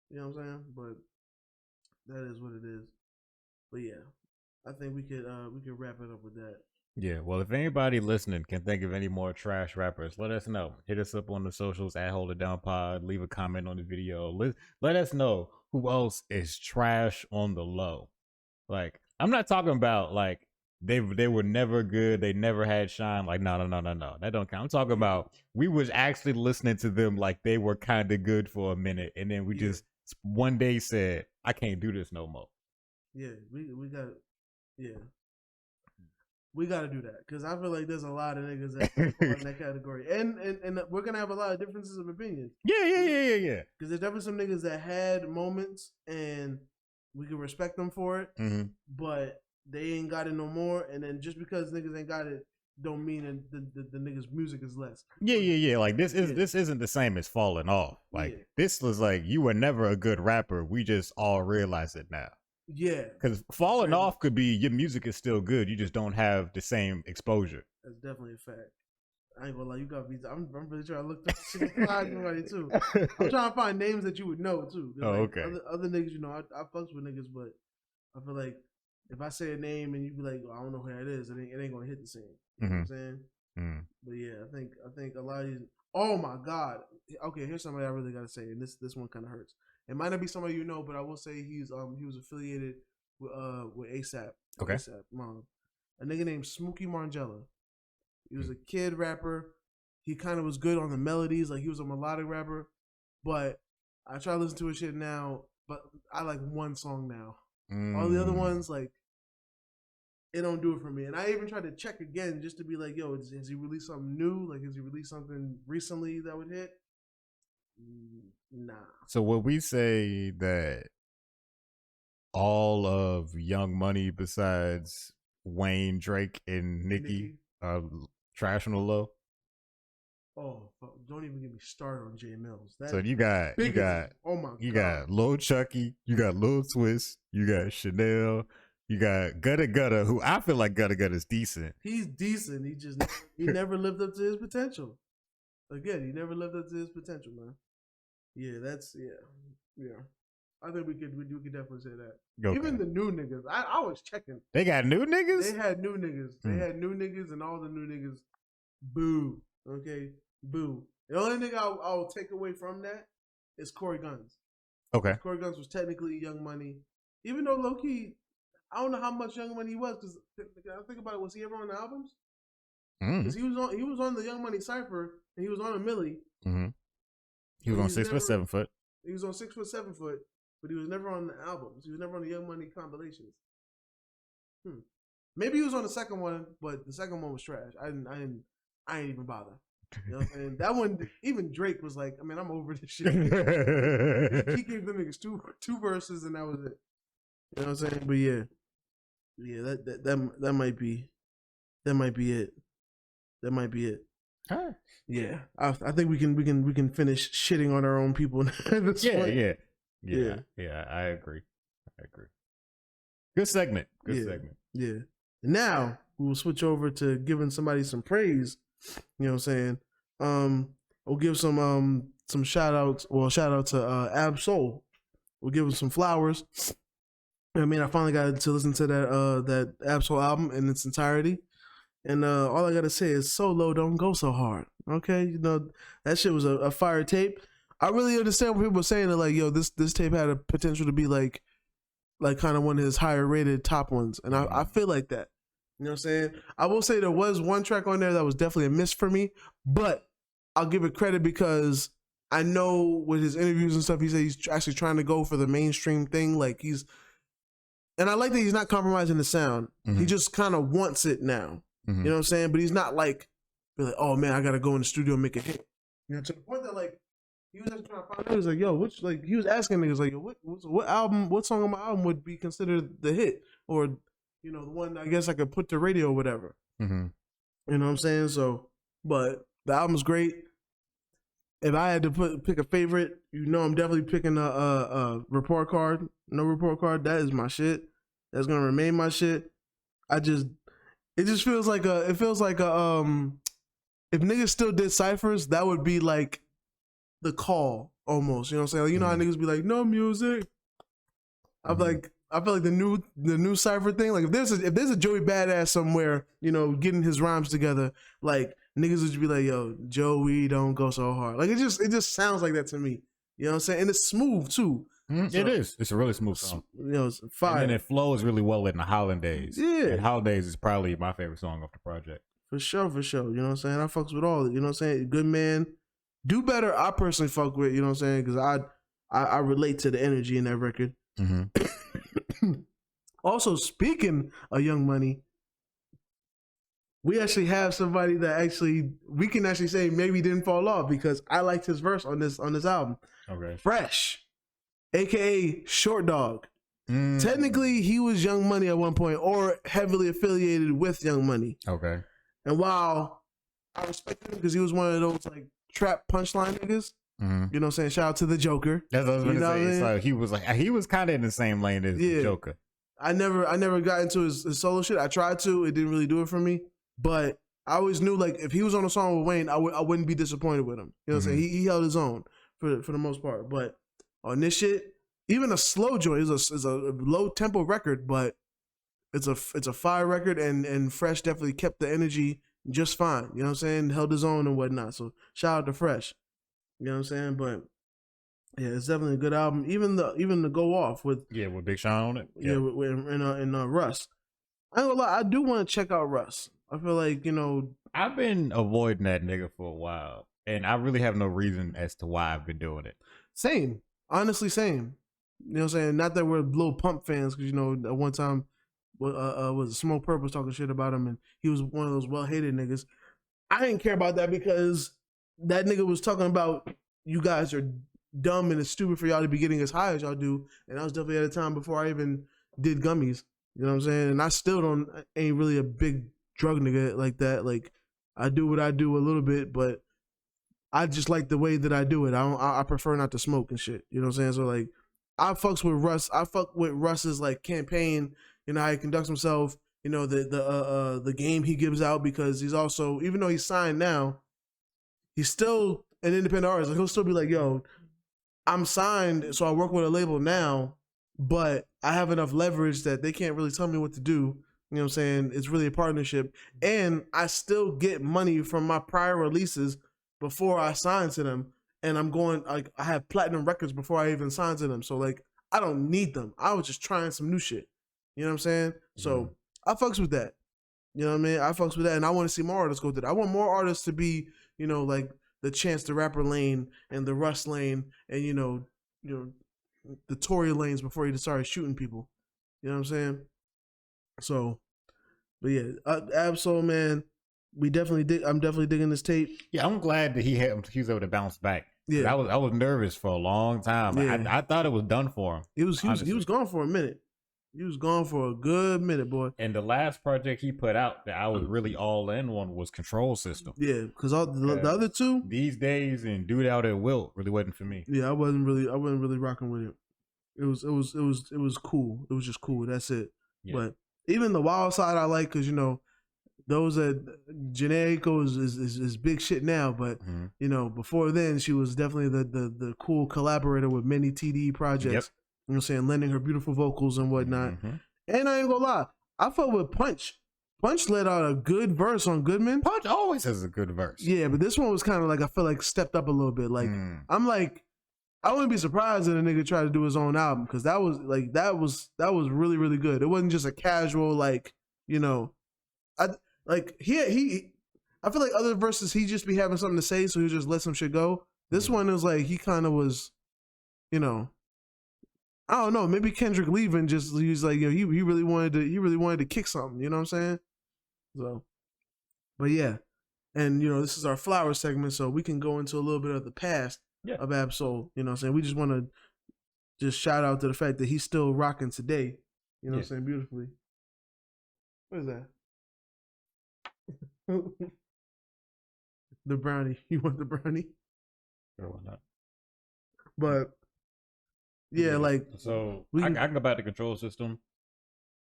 You know what I'm saying? But that is what it is. But yeah, I think we could wrap it up with that. Yeah, well, if anybody listening can think of any more trash rappers, let us know. Hit us up on the socials at Hold It Down Pod. Leave a comment on the video. Let us know who else is trash on the low. Like, I'm not talking about like they were never good, they never had shine. Like, no, that don't count. I'm talking about we was actually listening to them like they were kind of good for a minute, and then we just one day said, I can't do this no more. Yeah, we got we got to do that, because I feel like there's a lot of niggas that fall in that category, and we're gonna have a lot of differences of opinion. Yeah. Because there's definitely some niggas that had moments, and we can respect them for it, but they ain't got it no more. And then just because niggas ain't got it, don't mean the niggas' music is less. Yeah. Like this isn't the same as falling off. Like this was like, you were never a good rapper. We just all realize it now. Yeah, because falling off could be your music is still good, you just don't have the same exposure. That's definitely a fact. I ain't gonna lie, you got me. I'm really trying to look up somebody too. I'm trying to find names that you would know too. Oh, like, okay. Other niggas, you know, I fucks with niggas, but I feel like if I say a name and you be like, oh, I don't know who that is, it ain't gonna hit the same. You know what I'm saying? But yeah, I think a lot of these. Oh my God. Okay, here's somebody I really gotta say, and this one kind of hurts. It might not be somebody you know, but I will say he was affiliated with ASAP. Okay. ASAP, a nigga named Smokey Marangella. He was a kid rapper. He kind of was good on the melodies, like he was a melodic rapper. But I try to listen to his shit now, but I like one song now. All the other ones, like, it don't do it for me. And I even tried to check again just to be like, yo, has he released something new? Like, has he released something recently that would hit? Nah. So would we say that all of Young Money besides Wayne, Drake, and Nicki are trash on the low? Oh, don't even get me started on Jay Mills. So you got oh my God. You got Lil Chucky, you got Lil Twist, you got Chanel, you got Gutta, who I feel like Gutta is decent. He's decent. He never lived up to his potential. Again, he never lived up to his potential, man. Yeah, yeah. I think we could definitely say that. Okay. Even the new niggas, I was checking. They got new niggas? They had new niggas. They had new niggas, and all the new niggas, boo. Okay, boo. The only nigga I'll take away from that is Corey Guns. Okay. Corey Guns was technically Young Money, even though low key, I don't know how much Young Money he was, because I think about it, was he ever on the albums? Because he was on the Young Money Cypher, and he was on a Millie. He was on 6 foot 7 foot. He was on 6 foot 7 foot, but he was never on the albums. He was never on the Young Money compilations. Maybe he was on the second one, but the second one was trash. I ain't even bother. You know what I'm saying? That one, even Drake was like, I mean, I'm over this shit. He gave them niggas two verses, and that was it. You know what I'm saying? But yeah, that might be it. That might be it. Huh. Yeah, I think we can finish shitting on our own people. Yeah. I agree. Good segment. Segment. Yeah. Now we will switch over to giving somebody some praise. You know what I'm saying? We'll give some shout outs. Well, shout out to Ab-Soul. We'll give him some flowers. I mean, I finally got to listen to that Ab-Soul album in its entirety. And all I gotta say is, Solo don't go so hard. Okay, you know, that shit was a fire tape. I really understand what people are saying, that like, yo, this tape had a potential to be like like kind of one of his higher rated top ones, and I feel like that. You know what I'm saying? I will say there was one track on there that was definitely a miss for me, but I'll give it credit because I know with his interviews and stuff, he said he's actually trying to go for the mainstream thing. Like and I like that he's not compromising the sound. He just kind of wants it now. You know what I'm saying? But he's not like, oh man, I gotta go in the studio and make a hit. You know, to the point that like he was just trying to find out. He was like, yo, which like he was asking niggas like, what song on my album would be considered the hit, or you know, the one I guess I could put to radio or whatever. You know what I'm saying? So, but the album's great. If I had to pick a favorite, you know, I'm definitely picking a report card. No report card. That is my shit. That's gonna remain my shit. It just feels like if niggas still did ciphers, that would be like the call almost. You know what I'm saying? Like, you know how niggas be like, no music. I feel like the new cipher thing. Like if there's a Joey Badass somewhere, you know, getting his rhymes together, like niggas would be like, yo, Joey, don't go so hard. Like it just sounds like that to me. You know what I'm saying? And it's smooth too. So, it is. It's a really smooth song. You know, it's fire. And it flows really well in the Holidays. Yeah. And Holidays is probably my favorite song off the project. For sure. You know what I'm saying? I fucks with all of it. You know what I'm saying? Good Man. Do Better, I personally fuck with, you know what I'm saying? Because I relate to the energy in that record. Also, speaking of Young Money, we actually have somebody that we can actually say maybe didn't fall off because I liked his verse on this album. Okay. Fresh, aka Short Dog. Technically, he was Young Money at one point or heavily affiliated with Young Money. Okay. And while I respect him because he was one of those like trap punchline niggas, you know what I'm saying? Shout out to the Joker. That's what I was going to say. It's like he was kind of in the same lane as the Joker. I never got into his solo shit. I tried to. It didn't really do it for me. But I always knew like if he was on a song with Wayne, I wouldn't be disappointed with him. You know what I'm saying? He held his own for the most part. But on this shit, even a slow joint is a low tempo record, but it's a fire record, and Fresh definitely kept the energy just fine. You know what I'm saying? Held his own and whatnot. So shout out to Fresh. You know what I'm saying? But yeah, it's definitely a good album. Even the Go Off with Big Sean on it. Yeah, and Russ. I ain't gonna lie, I do want to check out Russ. I feel like, you know, I've been avoiding that nigga for a while, and I really have no reason as to why I've been doing it. Same, honestly, same. You know what I'm saying? Not that we're Lil Pump fans, because you know at one time was Smoke Purpose talking shit about him, and he was one of those well hated niggas. I didn't care about that because that nigga was talking about you guys are dumb and it's stupid for y'all to be getting as high as y'all do, and I was definitely at a time before I even did gummies. You know what I'm saying? And I still ain't really a big drug nigga like that. Like I do what I do a little bit, but I just like the way that I do it. I prefer not to smoke and shit. You know what I'm saying? So like I fucks with Russ. I fuck with Russ's like campaign. You know how he conducts himself. You know the game he gives out, because he's also, even though he's signed now, he's still an independent artist. Like he'll still be like, yo, I'm signed, so I work with a label now, but I have enough leverage that they can't really tell me what to do. You know what I'm saying? It's really a partnership. And I still get money from my prior releases before I sign to them. And I'm going, like, I have platinum records before I even sign to them. So, like, I don't need them. I was just trying some new shit. You know what I'm saying? So, I fucks with that. You know what I mean? I fucks with that. And I want to see more artists go through that. I want more artists to be, you know, like, the Chance the Rapper lane and the Russ lane and, you know, the Tory lanes before he started shooting people. You know what I'm saying? So, but yeah, Ab-Soul, man, I'm definitely digging this tape. Yeah, I'm glad that he was able to bounce back. Yeah, I was nervous for a long time. Yeah. I thought it was done for him. He was gone for a minute. He was gone for a good minute, boy. And the last project he put out that I was really all in on was Control System. Yeah, because the other two, These Days and Dude Out at Wilt, really wasn't for me. Yeah, I wasn't really rocking with it. It was cool. It was just cool. That's it. Yeah. But even the Wild Side I like, because you know those that Jhené Aiko is big shit now, but you know before then she was definitely the cool collaborator with many TDE projects. Yep. You know what I'm saying? Lending her beautiful vocals and whatnot. And I ain't gonna lie, I fuck with Punch. Punch let out a good verse on Goodman. Punch always has a good verse. Yeah, but this one was kind of like, I feel like stepped up a little bit. Like I'm like, I wouldn't be surprised if a nigga tried to do his own album because that was really really good. It wasn't just a casual like I feel like other verses he just be having something to say, so he just let some shit go. This one was like he kind of was, I don't know, maybe Kendrick leaving just he was like he really wanted to kick something. You know what I'm saying? So, but yeah, and this is our flower segment, so we can go into a little bit of the past of Ab-Soul. You know what I'm saying? We just want to just shout out to the fact that he's still rocking today. You know what I'm saying? Beautifully. What is that? The brownie. You want the brownie? Sure, why not? But yeah, like so I can go back to Control System.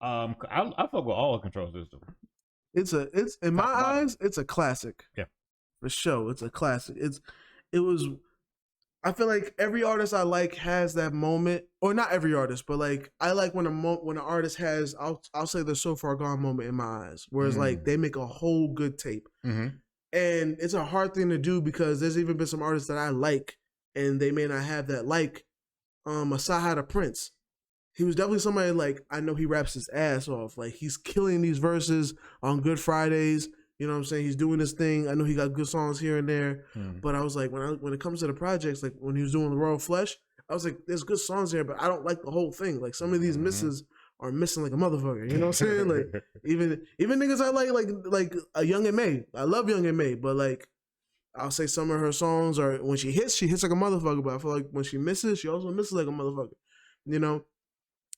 I fuck with all Control System. It's in my eyes, it's a classic. Yeah, for sure, it's a classic. I feel like every artist I like has that moment, or not every artist, but like I like when an artist has, I'll say the So Far Gone moment in my eyes, whereas like they make a whole good tape, and it's a hard thing to do because there's even been some artists that I like, and they may not have that. Like, HID the Prince, he was definitely somebody like I know he raps his ass off, like he's killing these verses on Good Fridays. You know what I'm saying? He's doing this thing. I know he got good songs here and there, but I was like, when it comes to the projects, like when he was doing the Royal Flush, I was like, there's good songs there, but I don't like the whole thing. Like some of these misses are missing like a motherfucker. You know what I'm saying? Like even niggas I like a Young and May. I love Young and May, but like I'll say some of her songs are when she hits like a motherfucker. But I feel like when she misses, she also misses like a motherfucker.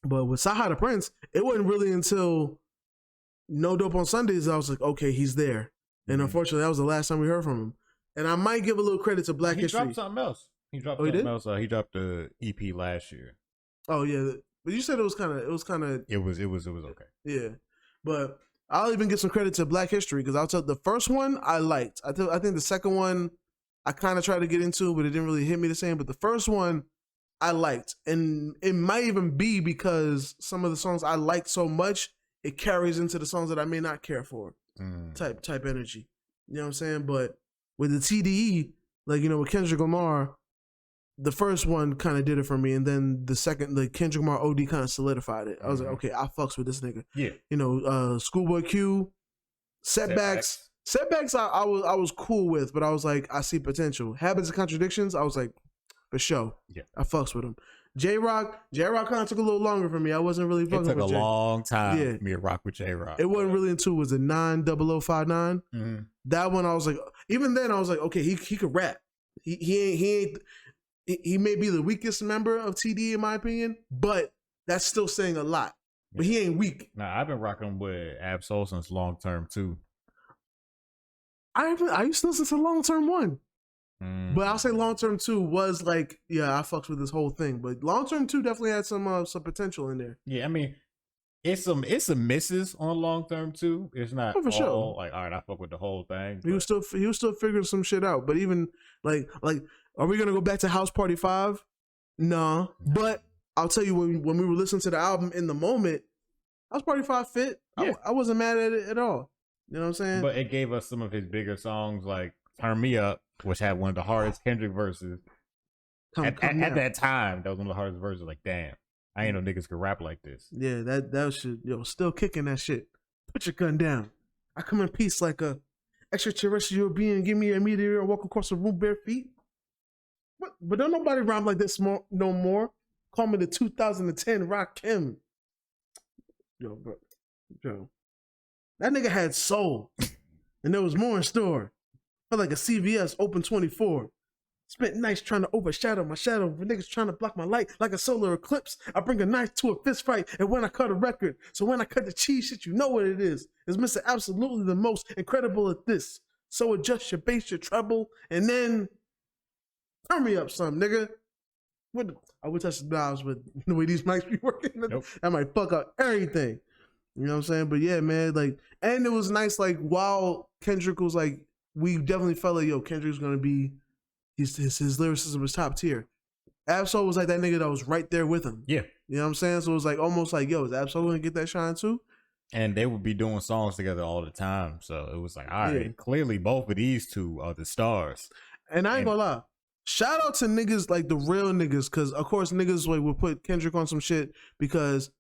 But with HID the Prince, it wasn't really until No Dope on Sundays I was like, okay, he's there. And unfortunately, that was the last time we heard from him. And I might give a little credit to Black History. He dropped something else. He dropped the EP last year. Oh yeah, but you said it was kind of. It was okay. Yeah, but I'll even give some credit to Black History because I'll tell the first one I liked. I think the second one I kind of tried to get into, but it didn't really hit me the same. But the first one I liked, and it might even be because some of the songs I liked so much, it carries into the songs that I may not care for. Type energy. You know what I'm saying? But with the TDE, like, with Kendrick Lamar, the first one kind of did it for me. And then the second, like Kendrick Lamar OD kind of solidified it. I was like, okay, I fucks with this nigga. Yeah. Schoolboy Q, Setbacks, I was cool with, but I was like, I see potential. Habits and Contradictions, I was like, for sure. Yeah. I fucks with him. J-Rock kind of took a little longer for me. I wasn't really fucking with It took a long time for me to rock with J-Rock. It wasn't really until was it 90059. That one I was like, even then I was like, okay, he could rap. He may be the weakest member of TD in my opinion, but that's still saying a lot. But he ain't weak. Nah, I've been rocking with Ab-Soul since Long Term 2. I used to listen to Long Term 1. But I'll say Long Term 2 was like, yeah, I fucks with this whole thing. But Long Term 2 definitely had some potential in there. Yeah, I mean, it's some misses on Long Term 2. It's not all sure. Like, all right, I fuck with the whole thing. He was still figuring some shit out. But even like, are we gonna go back to House Party 5? No. But I'll tell you when we were listening to the album in the moment, House Party 5 fit. Yeah. I wasn't mad at it at all. You know what I'm saying? But it gave us some of his bigger songs like Turn Me Up, which had one of the hardest Kendrick verses. At that time, that was one of the hardest verses. Like, damn, I ain't no niggas could rap like this. Yeah, that shit, still kicking that shit. Put your gun down. I come in peace like a extraterrestrial being. Give me a meteor and walk across the room bare feet. What? But don't nobody rhyme like this no more. Call me the 2010 Rakim. Yo, that nigga had soul, and there was more in store. Felt like a CVS open 24. Spent nights trying to overshadow my shadow. For niggas trying to block my light like a solar eclipse. I bring a knife to a fist fight. And when I cut a record, so when I cut the cheese shit, you know what it is. It's Mr. Absolutely the most incredible at this. So adjust your bass, your treble, and then turn me up some, nigga. I would touch the knobs, but the way these mics be working, nope. That might fuck up everything. You know what I'm saying? But yeah, man, like, and it was nice, like, while Kendrick was like, we definitely felt like, yo, Kendrick's gonna be, his lyricism was top tier. Ab-Soul was like that nigga that was right there with him. Yeah. You know what I'm saying? So it was like almost like, yo, is Ab-Soul gonna get that shine too? And they would be doing songs together all the time. So it was like, all right, clearly both of these two are the stars. And I ain't gonna lie. shout out to niggas like the real niggas, because of course niggas like would put Kendrick on some shit because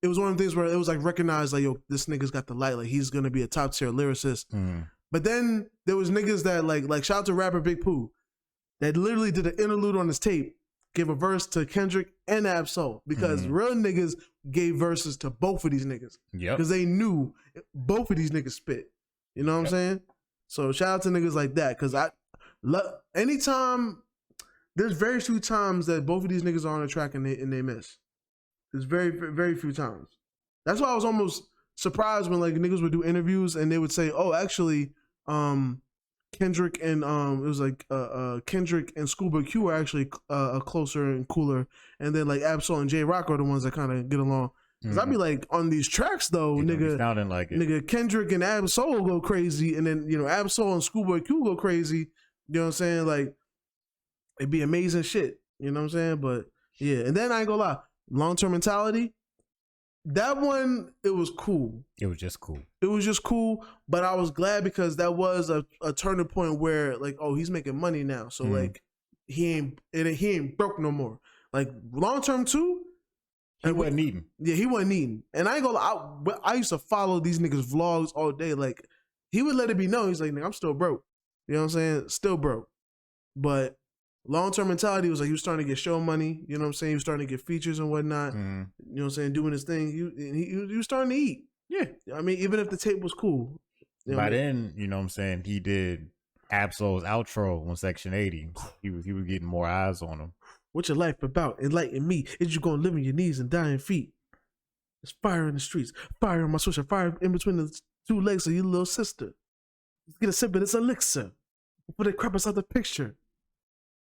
it was one of the things where it was like recognized like, yo, this nigga's got the light, like he's gonna be a top tier lyricist. But then there was niggas that like shout out to rapper Big Pooh that literally did an interlude on his tape, gave a verse to Kendrick and Ab-Soul, because real niggas gave verses to both of these niggas. Yep. Because they knew both of these niggas spit. You know what I'm saying? So shout out to niggas like that, because anytime, there's very few times that both of these niggas are on a track and they miss. There's very, very few times. That's why I was almost surprised when like niggas would do interviews and they would say, oh, actually, Kendrick and it was like Kendrick and Schoolboy Q are actually closer and cooler, and then like Ab-Soul and J Rock are the ones that kind of get along. Cause I'd be like, on these tracks though, nigga, sounding like it. Nigga, Kendrick and Ab-Soul go crazy, and then Ab-Soul and Schoolboy Q go crazy. You know what I'm saying? Like, it'd be amazing shit. You know what I'm saying? But yeah, and then I ain't gonna lie, Long-Term Mentality, that one, it was cool. It was just cool. It was just cool, but I was glad because that was a turning point where like, oh, he's making money now, so like he ain't broke no more. Like Long-Term 2, he wasn't eating. Yeah, he wasn't eating. And I ain't gonna lie, I used to follow these niggas vlogs all day. Like, he would let it be known, he's like, nigga, I'm still broke. You know what I'm saying? Still broke. But Long-Term Mentality was like, he was starting to get show money. You know what I'm saying? He was starting to get features and whatnot. You know what I'm saying? Doing his thing. He was starting to eat. Yeah. I mean, even if the tape was cool. By then, you know what I'm saying, he did Ab-Soul's outro on Section 80. He was getting more eyes on him. What's your life about? Enlighten me. Is you gonna live on your knees and die in feet? There's fire in the streets. Fire on my switch. Fire in between the two legs of your little sister. Let's get a sip of this elixir. Put the crap out the picture.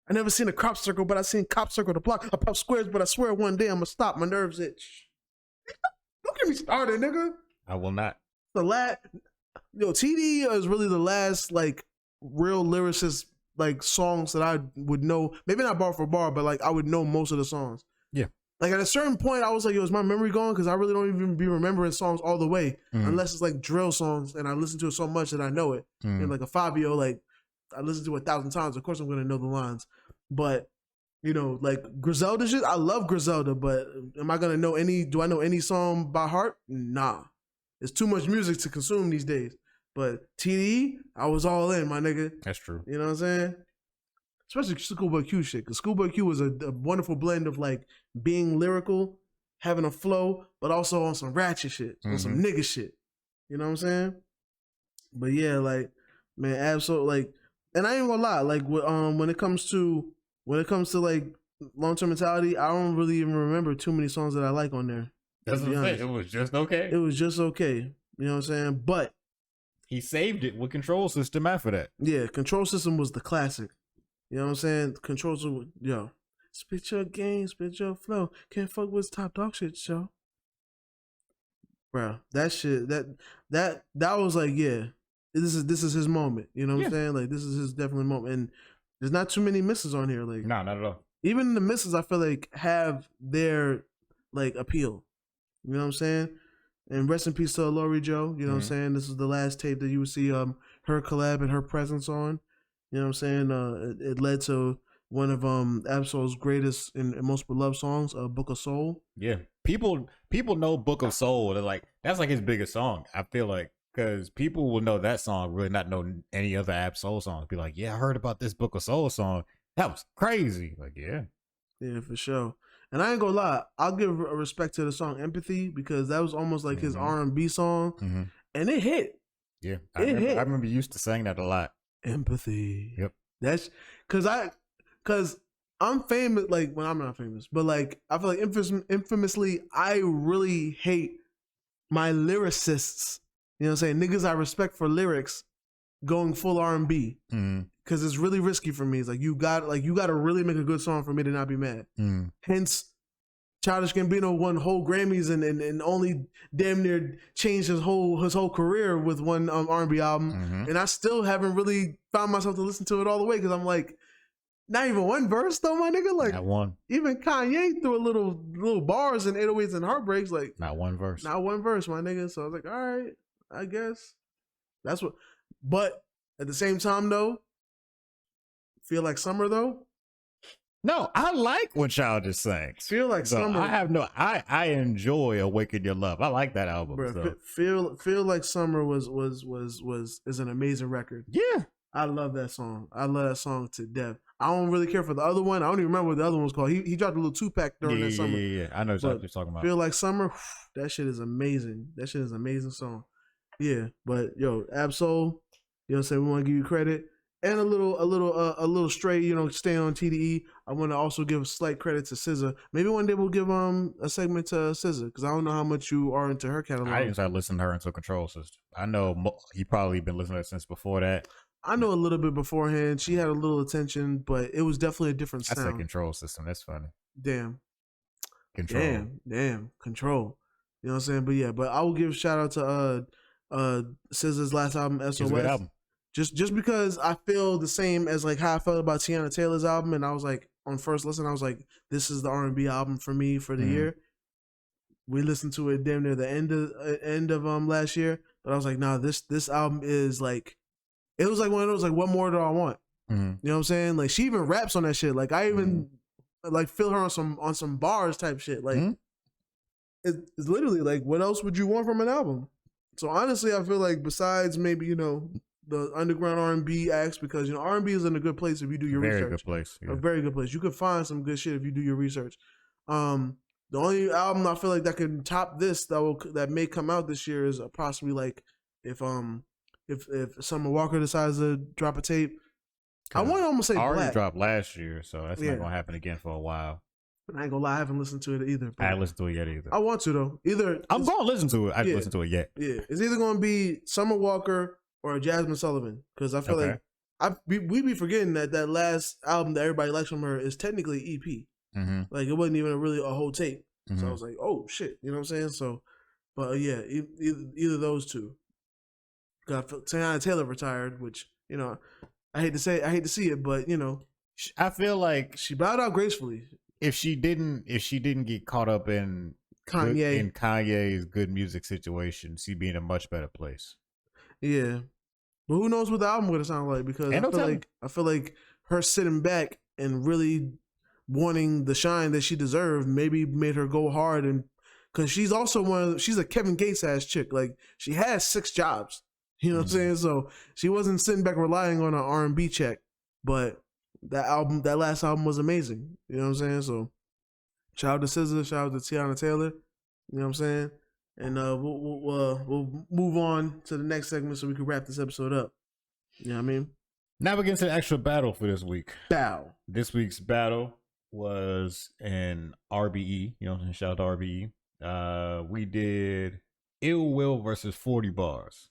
I never seen a crop circle, but I seen cop circle the block. I pop squares, but I swear one day I'm gonna stop. My nerves itch. Don't get me started, nigga. I will not. TD is really the last like real lyricist like songs that I would know. Maybe not bar for bar, but like I would know most of the songs. Yeah. Like at a certain point, I was like, yo, is my memory gone? Because I really don't even be remembering songs all the way, unless it's like drill songs and I listen to it so much that I know it. And like a Fabio, like I listened to it 1,000 times. Of course, I'm gonna know the lines. But like Griselda shit, I love Griselda, but am I gonna know any? Do I know any song by heart? Nah, it's too much music to consume these days. But TDE, I was all in, my nigga. That's true. You know what I'm saying? Especially Schoolboy Q shit, because Schoolboy Q was a wonderful blend of like being lyrical, having a flow, but also on some ratchet shit, on some nigga shit. You know what I'm saying? But yeah, like, man, absolutely, like, and I ain't gonna lie, like, when it comes to like Long-Term Mentality, I don't really even remember too many songs that I like on there. That's what I'm saying. It was just okay. It was just okay. You know what I'm saying? But he saved it with Control System after that. Yeah, Control System was the classic. You know what I'm saying? Control System, yo, spit your game, spit your flow. Can't fuck with top dog shit, yo. Bro, that shit, that was like, yeah, this is his moment. You know what I'm saying? Like, this is his definitely moment. And there's not too many misses on here. Like, no, not at all. Even the misses, I feel like, have their like appeal. You know what I'm saying? And rest in peace to Lori Joe. You know what I'm saying? This is the last tape that you would see her collab and her presence on. You know what I'm saying? It led to one of Ab-Soul's greatest and most beloved songs, Book of Soul. Yeah. People know Book of Soul. They're like, that's like his biggest song, I feel like. Because people will know that song, really not know any other Ab-Soul song. Be like, yeah, I heard about this Book of Soul song. That was crazy. Like, yeah. Yeah, for sure. And I ain't gonna lie, I'll give a respect to the song Empathy, because that was almost like his R&B song. And it hit. Yeah. I remember you used to sing that a lot. Empathy. Yep. That's because I'm famous, like, well, I'm not famous, but like, I feel like infamously, I really hate my lyricists. You know what I'm saying? Niggas I respect for lyrics going full R&B. Because it's really risky for me. It's like, you got to really make a good song for me to not be mad. Hence, Childish Gambino won whole Grammys and only damn near changed his whole career with one R&B album. And I still haven't really found myself to listen to it all the way, because I'm like, not even one verse though, my nigga. Like, not one. Even Kanye threw a little bars and 808s and heartbreaks. Like, not one verse. Not one verse, my nigga. So I was like, all right, I guess that's what. But at the same time though, Feel Like Summer though, No, I like when Childish sings. Feel Like Summer. I enjoy Awaken Your Love. I like that album. Bro, so. Feel Like Summer is an amazing record. Yeah. I love that song. I love that song to death. I don't really care for the other one. I don't even remember what the other one was called. He dropped a little 2-pack during that summer. Yeah. I know exactly what you're talking about. Feel Like Summer, that shit is amazing. That shit is an amazing song. Yeah, but yo, Ab-Soul, you know what I'm saying? We want to give you credit. And a little straight, stay on TDE. I want to also give slight credit to SZA. Maybe one day we'll give a segment to SZA because I don't know how much you are into her catalog. I didn't start listening to her until Control System. I know you probably been listening to her since before that. I know a little bit beforehand. She had a little attention, but it was definitely a different sound. I said Control System. That's funny. Damn. Control. Damn. Control. You know what I'm saying? But yeah, but I will give a shout out to SZA's last album, SOS. It's a good album. Just because I feel the same as like how I felt about Tiana Taylor's album, and I was like, on first listen, I was like, this is the R&B album for me for the year. We listened to it damn near the end of last year, but I was like, nah, this album is like, it was like one of those like, what more do I want? You know what I'm saying? Like she even raps on that shit. Like I even like feel her on some bars type shit. Like it's literally like, what else would you want from an album? So honestly, I feel like besides maybe the underground R&B acts, because R&B is in a good place if you do your research. Very good place. Yeah. A very good place. You could find some good shit if you do your research. The only album I feel like that can top this that may come out this year is possibly like if Summer Walker decides to drop a tape. I want to almost say already Black. Dropped last year, so that's not gonna happen again for a while. But I ain't gonna lie, I haven't listened to it either. I haven't listened to it yet either. I want to though. I'm gonna listen to it. I haven't listened to it yet. Yeah, it's either gonna be Summer Walker or Jasmine Sullivan, because I feel like we be forgetting that last album that everybody likes from her is technically EP. Like it wasn't even really a whole tape. So I was like, oh shit, you know what I'm saying? So, but yeah, either those two. Got Tiana Taylor retired, which I hate to see it, but I feel like she bowed out gracefully. If she didn't get caught up in Kanye's good music situation, she'd be in a much better place. Yeah, but who knows what the album would sound like? Because I feel like her sitting back and really wanting the shine that she deserved maybe made her go hard, and because she's also she's a Kevin Gates ass chick. Like she has 6 jobs. You know what I'm saying? So she wasn't sitting back relying on an R&B check, but that last album was amazing. You know what I'm saying? So shout out to SZA, shout out to Tiana Taylor. You know what I'm saying? And we'll move on to the next segment so we can wrap this episode up. You know what I mean? Now we get to the actual battle for this week. This week's battle was an RBE. You know what I'm saying? Shout out to RBE. We did Ill Will versus 40 Bars.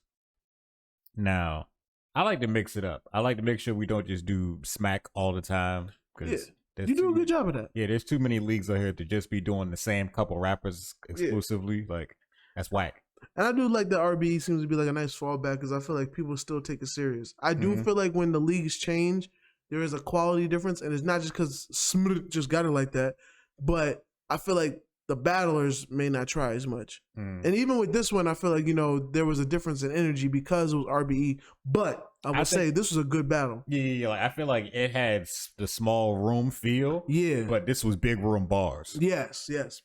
Now, I like to mix it up. I like to make sure we don't just do smack all the time. Yeah, you do a good job of that. Yeah, there's too many leagues out here to just be doing the same couple rappers exclusively. Yeah. Like, that's whack. And I do like that RBE seems to be like a nice fallback because I feel like people still take it serious. I do feel like when the leagues change, there is a quality difference. And it's not just because Smith just got it like that, but I feel like the battlers may not try as much. And even with this one, I feel like, there was a difference in energy because it was RBE. But I would say this was a good battle. Yeah. Like, I feel like it had the small room feel. Yeah. But this was big room bars. Yes. That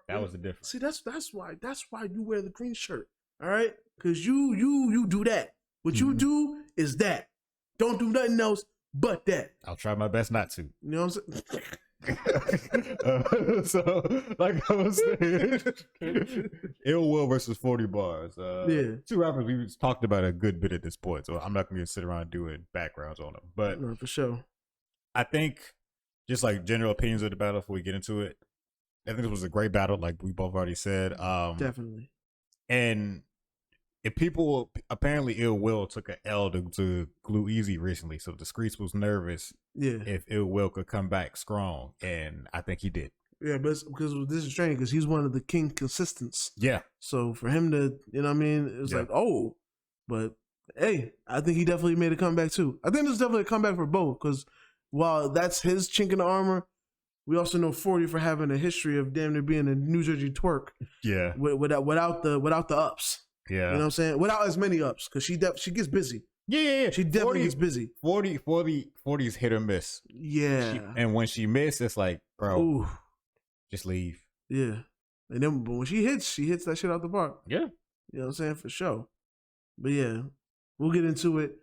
was the difference. See, that's why you wear the green shirt. All right? Because you do that. What you do is that. Don't do nothing else but that. I'll try my best not to. You know what I'm saying? So, like I was saying, Ill Will versus 40 Bars. Two rappers we talked about a good bit at this point, so I'm not going to sit around doing backgrounds on them. But no, for sure, I think just like general opinions of the battle before we get into it, I think it was a great battle, like we both already said. Definitely. And if people apparently Ill Will took an L to Glue Easy recently, so the Streets was nervous. Yeah, if Ill Will could come back strong, and I think he did. Yeah, but because this is strange because he's one of the king consistents. Yeah. So for him to, you know what I mean, it was like, oh, but hey, I think he definitely made a comeback too. I think there's definitely a comeback for both because while that's his chink in the armor, we also know 40 for having a history of damn near being a New Jersey twerk. Yeah. Without the ups. Yeah. You know what I'm saying? Without as many ups because she gets busy. Yeah. She definitely gets busy. 40's hit or miss. Yeah. And when she missed, it's like, bro, Ooh. just leave. Yeah. And then when she hits that shit out the park. Yeah. You know what I'm saying? For sure. But yeah, we'll get into it.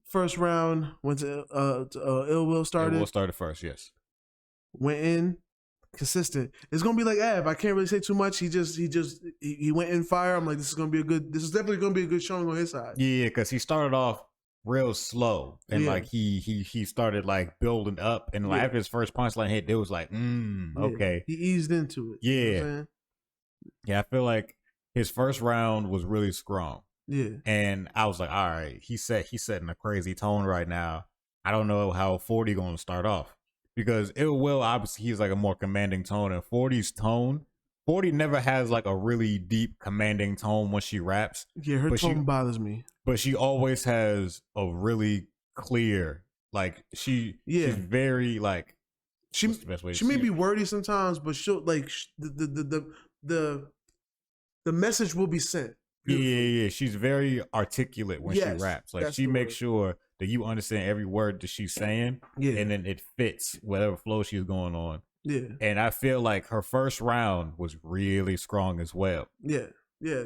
First round went to Ill Will started. Ill Will started first, yes. Went in. Consistent. It's gonna be like Av. I can't really say too much. He went in fire. I'm like, this is definitely gonna be a good showing on his side. Yeah, because he started off real slow and like he started like building up, and like after his first punchline hit, it was like, okay. He eased into it. Yeah. You know what I'm saying? Yeah, I feel like his first round was really strong. Yeah. And I was like, all right, he's setting a crazy tone right now. I don't know how 40 gonna start off. Because Ill Will, obviously, he's like a more commanding tone. And 40's tone, 40 never has like a really deep commanding tone when she raps. Yeah, her tone bothers me. But she always has a really clear, like she's very like. She may be wordy sometimes, but she'll like the message will be sent. Yeah. She's very articulate when she raps. Like she makes sure that you understand every word that she's saying, and then it fits whatever flow she's going on. Yeah. And I feel like her first round was really strong as well. Yeah.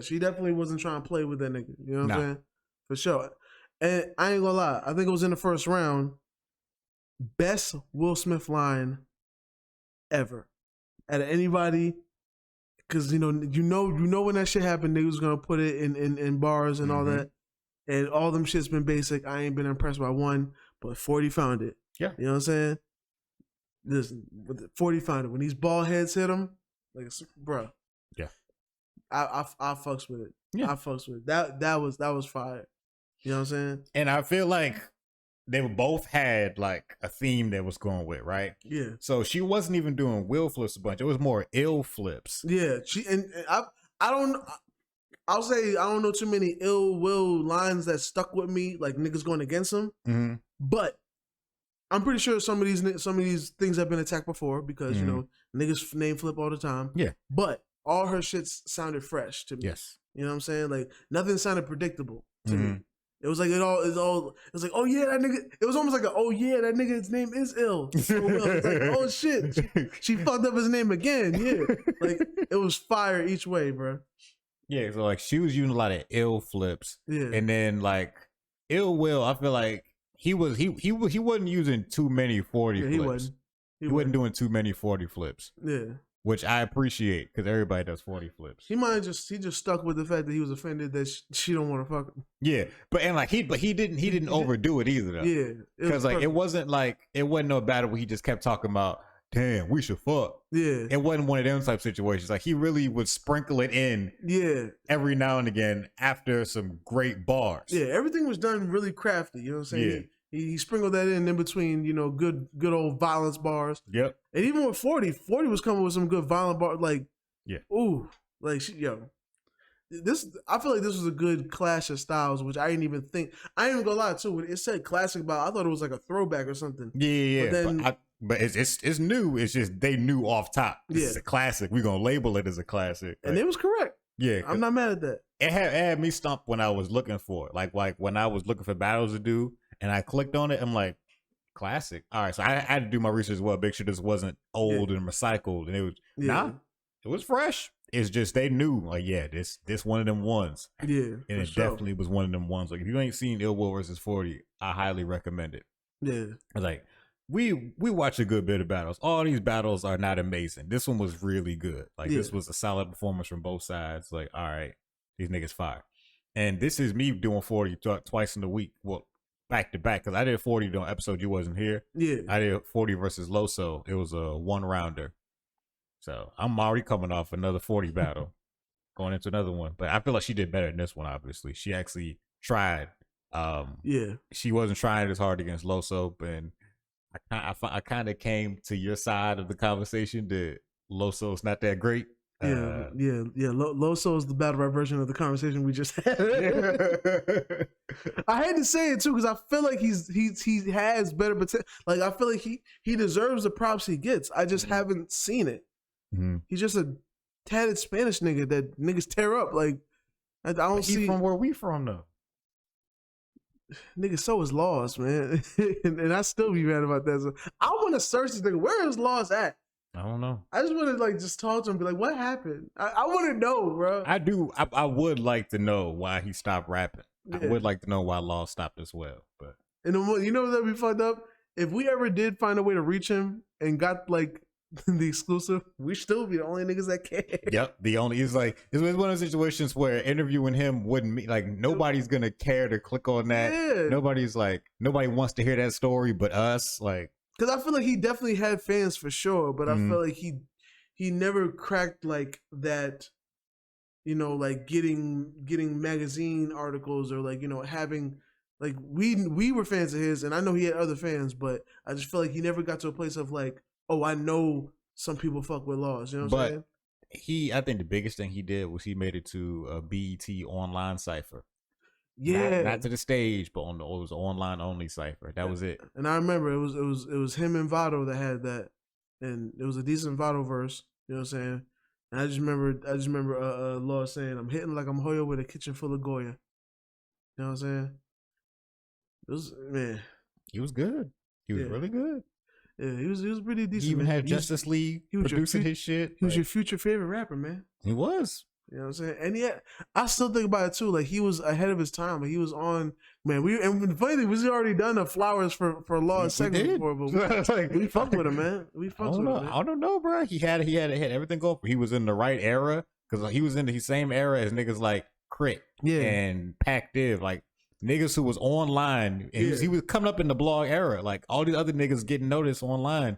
She definitely wasn't trying to play with that nigga. You know what I'm saying? For sure. And I ain't gonna lie, I think it was in the first round, best Will Smith line ever out of anybody. Because you know when that shit happened, niggas was gonna put it in bars and all that. And all them shit's been basic. I ain't been impressed by one, but 40 found it. Yeah. You know what I'm saying? Listen, 40 found it. When these ball heads hit him, like, bro. Yeah. I fucks with it. Yeah. I fucks with it. That was fire. You know what I'm saying? And I feel like they both had like a theme that was going with, right? Yeah. So she wasn't even doing Will flips a bunch. It was more ill flips. Yeah. I'll say I don't know too many Ill Will lines that stuck with me, like niggas going against him. Mm-hmm. But I'm pretty sure some of these things have been attacked before because you know niggas name flip all the time. Yeah. But all her shits sounded fresh to me. Yes. You know what I'm saying? Like nothing sounded predictable to me. It was like it was like, oh yeah, that nigga. It was almost like oh yeah, that nigga's name is Ill. So it's like, oh shit, she fucked up his name again. Yeah, like it was fire each way, bro. Yeah, so like she was using a lot of ill flips. Yeah. And then like Ill Will, I feel like he wasn't using too many 40 flips. He wasn't doing too many 40 flips. Yeah. Which I appreciate because everybody does 40 flips. He just stuck with the fact that he was offended that she don't want to fuck him. Yeah. But he didn't overdo it either though. Yeah. Because like it wasn't no battle where he just kept talking about damn, we should fuck. Yeah. It wasn't one of them type situations. Like he really would sprinkle it in every now and again after some great bars. Yeah, everything was done really crafty. You know what I'm saying? Yeah. He sprinkled that in between, you know, good old violence bars. Yep. And even with 40 was coming with some good violent bars. Like, ooh, like, I feel like this was a good clash of styles, which I didn't even think. I ain't even gonna lie too. When it said classic battle, I thought it was like a throwback or something. Yeah. But then, but it's new. It's just they knew off top. It's a classic. We're gonna label it as a classic. And it was correct. Yeah, I'm not mad at that. It had me stumped when I was looking for it. Like when I was looking for battles to do, and I clicked on it. I'm like, classic. All right, so I had to do my research as well. Make sure this wasn't old and recycled, and it was it was fresh. It's just they knew like this one of them ones. Yeah, and it definitely was one of them ones. Like if you ain't seen Ill Will versus 40, I highly recommend it. Yeah, like. We watch a good bit of battles. All these battles are not amazing. This one was really good. Like this was a solid performance from both sides. Like, all right, these niggas fire. And this is me doing 40 twice in the week. Well, back to back because I did 40 on episode you wasn't here. Yeah, I did 40 versus Loso. It was a 1-rounder. So I'm already coming off another 40 battle, going into another one. But I feel like she did better than this one. Obviously, she actually tried. She wasn't trying as hard against Loso, and I kind of came to your side of the conversation that Loso's not that great. Loso is the battle rap version of the conversation we just had. I had to say it too because I feel like he has better potential. Like I feel like he deserves the props he gets. I just haven't seen it. He's just a tatted Spanish nigga that niggas tear up. Like I don't see from where we from though. Nigga, so is Laws, man. and I still be mad about that. So I want to search this nigga. Where is Laws at? I don't know. I just want to like just talk to him, and be like, what happened? I want to know, bro. I do. I would like to know why he stopped rapping. Yeah. I would like to know why Law stopped as well. But and you know that'd be fucked up if we ever did find a way to reach him and got like the exclusive. We still be the only niggas that care. Yep, the only it's one of those situations where interviewing him wouldn't mean like nobody's gonna care to click on that. Yeah. Nobody wants to hear that story, but us like. Because I feel like he definitely had fans for sure, but I feel like he never cracked like that, you know, like getting magazine articles or like, you know, having like we were fans of his, and I know he had other fans, but I just feel like he never got to a place of like, oh, I know some people fuck with Laws, you know what I'm saying? I think the biggest thing he did was he made it to a BET online cipher. Yeah, not to the stage, but it was online only cipher. That was it. And I remember it was him and Vado that had that, and it was a decent Vado verse. You know what I'm saying? And I just remember Law saying, "I'm hitting like I'm Hoya with a kitchen full of Goya." You know what I'm saying? It was he was good. He was really good. Yeah, he was pretty decent. He even had Justice League producing his shit. He was your future favorite rapper, man. He was. You know what I'm saying? And yet, I still think about it too. Like he was ahead of his time. Like he was on, man. And the funny thing was, he already done the flowers for Law's segment before, but we fuck with him, man. We fuck with him. Man. I don't know, bro. He had everything go. He was in the right era because he was in the same era as niggas like Crit and Pac Div, like niggas who was online. And he was coming up in the blog era. Like all these other niggas getting noticed online.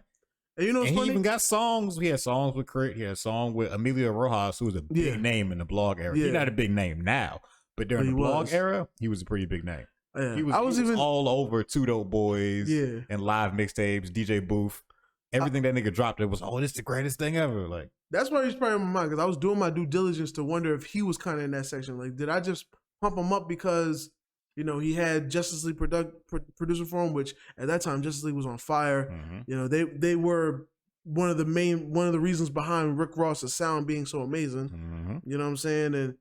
And you know, he even got songs. He had songs with Crit. He had a song with Emilio Rojas, who was a big name in the blog era. He's not a big name now, but during the blog era, he was a pretty big name. Yeah. He was even all over Two Dope Boys and live mixtapes, DJ Booth. Everything that nigga dropped, it was, this is the greatest thing ever. Like that's why he's probably in my mind, because I was doing my due diligence to wonder if he was kind of in that section. Like, did I just pump him up because, you know, he had Justice League producer for him, which at that time Justice League was on fire. Mm-hmm. You know, they were one of the reasons behind Rick Ross's sound being so amazing. Mm-hmm. You know what I'm saying? And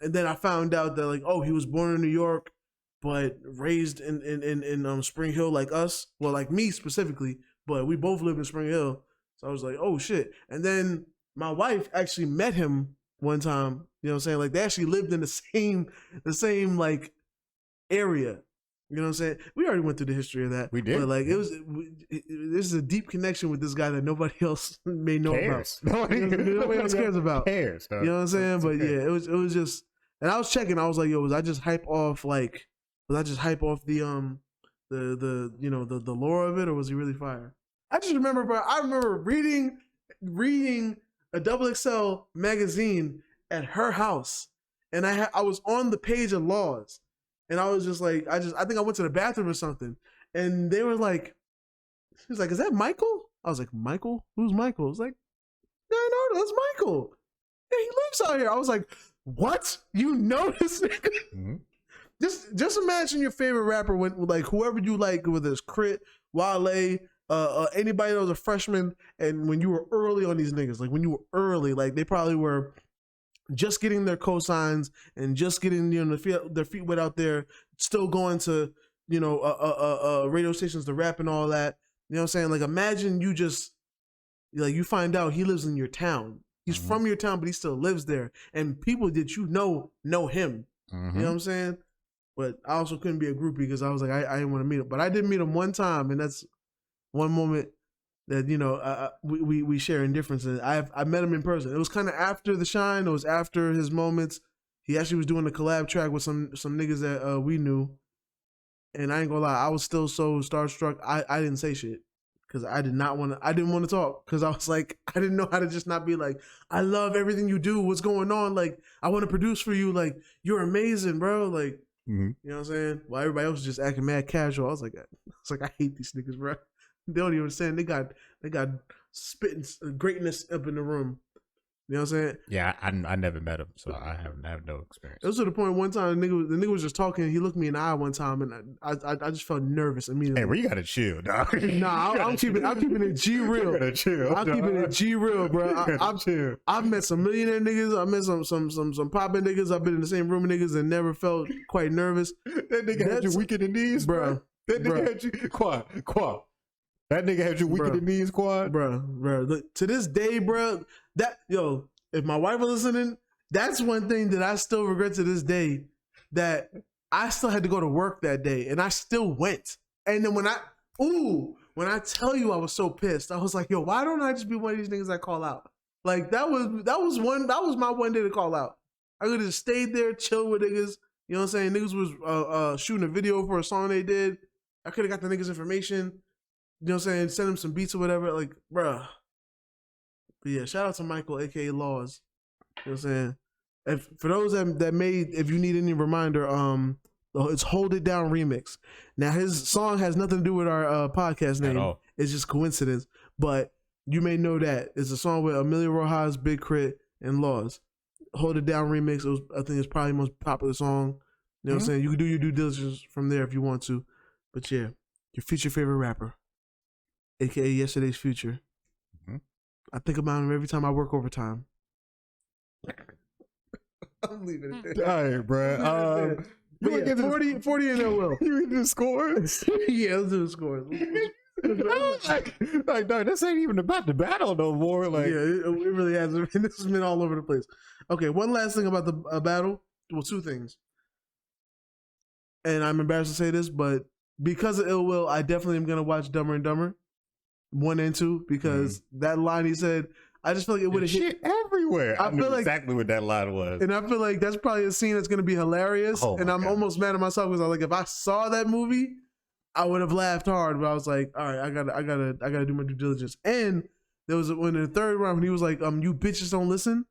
then I found out that like, oh, he was born in New York, but raised in Spring Hill like us. Well, like me specifically, but we both live in Spring Hill. So I was like, oh shit. And then my wife actually met him one time. You know what I'm saying? Like they actually lived in the same like area. You know what I'm saying? We already went through the history of that. We did. But like this is a deep connection with this guy that nobody else may know about. Nobody else cares about. You know what I'm saying? But yeah, it was just, and I was checking. I was like, yo, was I just hype off the you know the lore of it, or was he really fire? I just remember, bro. I remember reading a XXL magazine at her house, and I was on the page of Laws. And I was just like, I think I went to the bathroom or something. And they were like, he was like, is that Michael? I was like, Michael? Who's Michael? I was like, yeah, I know, that's Michael. Yeah, he lives out here. I was like, what? You know this nigga? Mm-hmm. Just imagine your favorite rapper when like whoever you like, whether it's Crit, Wale, anybody that was a freshman, and when you were early on these niggas, like when you were early, like they probably were just getting their cosigns and just getting, you know, their feet wet out there, still going to, you know, radio stations to rap and all that. You know what I'm saying? Like imagine you just, like you find out he lives in your town. He's from your town, but he still lives there. And people that you know him. Mm-hmm. You know what I'm saying? But I also couldn't be a groupie because I was like, I didn't want to meet him. But I did meet him one time, and that's one moment that, you know, we share in differences. I met him in person. It was kind of after the shine. It was after his moments. He actually was doing a collab track with some niggas that we knew. And I ain't gonna lie, I was still so starstruck. I didn't say shit because I didn't want to talk because I was like, I didn't know how to just not be like, I love everything you do. What's going on? Like, I want to produce for you. Like, you're amazing, bro. Like, you know what I'm saying? While everybody else was just acting mad casual. I was like, I hate these niggas, bro. They don't even understand. They got spitting greatness up in the room. You know what I'm saying? Yeah, I never met him, so I have no experience. It was to the point one time the nigga was just talking. He looked me in the eye one time, and I just felt nervous immediately. Hey, bro, you gotta chill, dog. Nah, I'm keeping it G real. You gotta chill. I'm keeping it G real, bro. I've met some millionaire niggas. I met some poppin' niggas. I've been in the same room with niggas and never felt quite nervous. That nigga had you weak in the knees, bro. That nigga had you Quan. That nigga had you weak in the knees, Quan. Bro. Look, to this day, bro. If my wife was listening, that's one thing that I still regret to this day. That I still had to go to work that day, and I still went. And then when I tell you I was so pissed, I was like, yo, why don't I just be one of these niggas I call out? Like that was my one day to call out. I could have just stayed there, chill with niggas. You know what I'm saying? Niggas was shooting a video for a song they did. I could have got the niggas information. You know what I'm saying? Send them some beats or whatever. Like, bruh. But yeah, shout out to Michael, aka Laws. You know what I'm saying? For those that made, if you need any reminder, it's Hold It Down remix. Now his song has nothing to do with our podcast name. At all. It's just coincidence. But you may know that it's a song with Amelia Rojas, Big Crit, and Laws. Hold It Down remix. I think it's probably the most popular song. You know what I'm saying? You can do your due diligence from there if you want to. But yeah, your future favorite rapper, aka Yesterday's Future. I think about him every time I work overtime. I'm leaving it there. All right, bro. Yeah, 40 and no will. You read the scores? Yeah, let's do the scores. like, no, this ain't even about the battle no more. Like, yeah, it really has. This has been all over the place. Okay, one last thing about the battle. Well, two things. And I'm embarrassed to say this, but because of Ill Will, I definitely am gonna watch Dumber and Dumber 1 and 2 because that line he said, I just feel like it would have hit everywhere. I knew exactly what that line was, and I feel like that's probably a scene that's gonna be hilarious. And I'm almost mad at myself because I was like, if I saw that movie, I would have laughed hard. But I was like, all right, I gotta do my due diligence. And there was when in the third round when he was like, you bitches don't listen.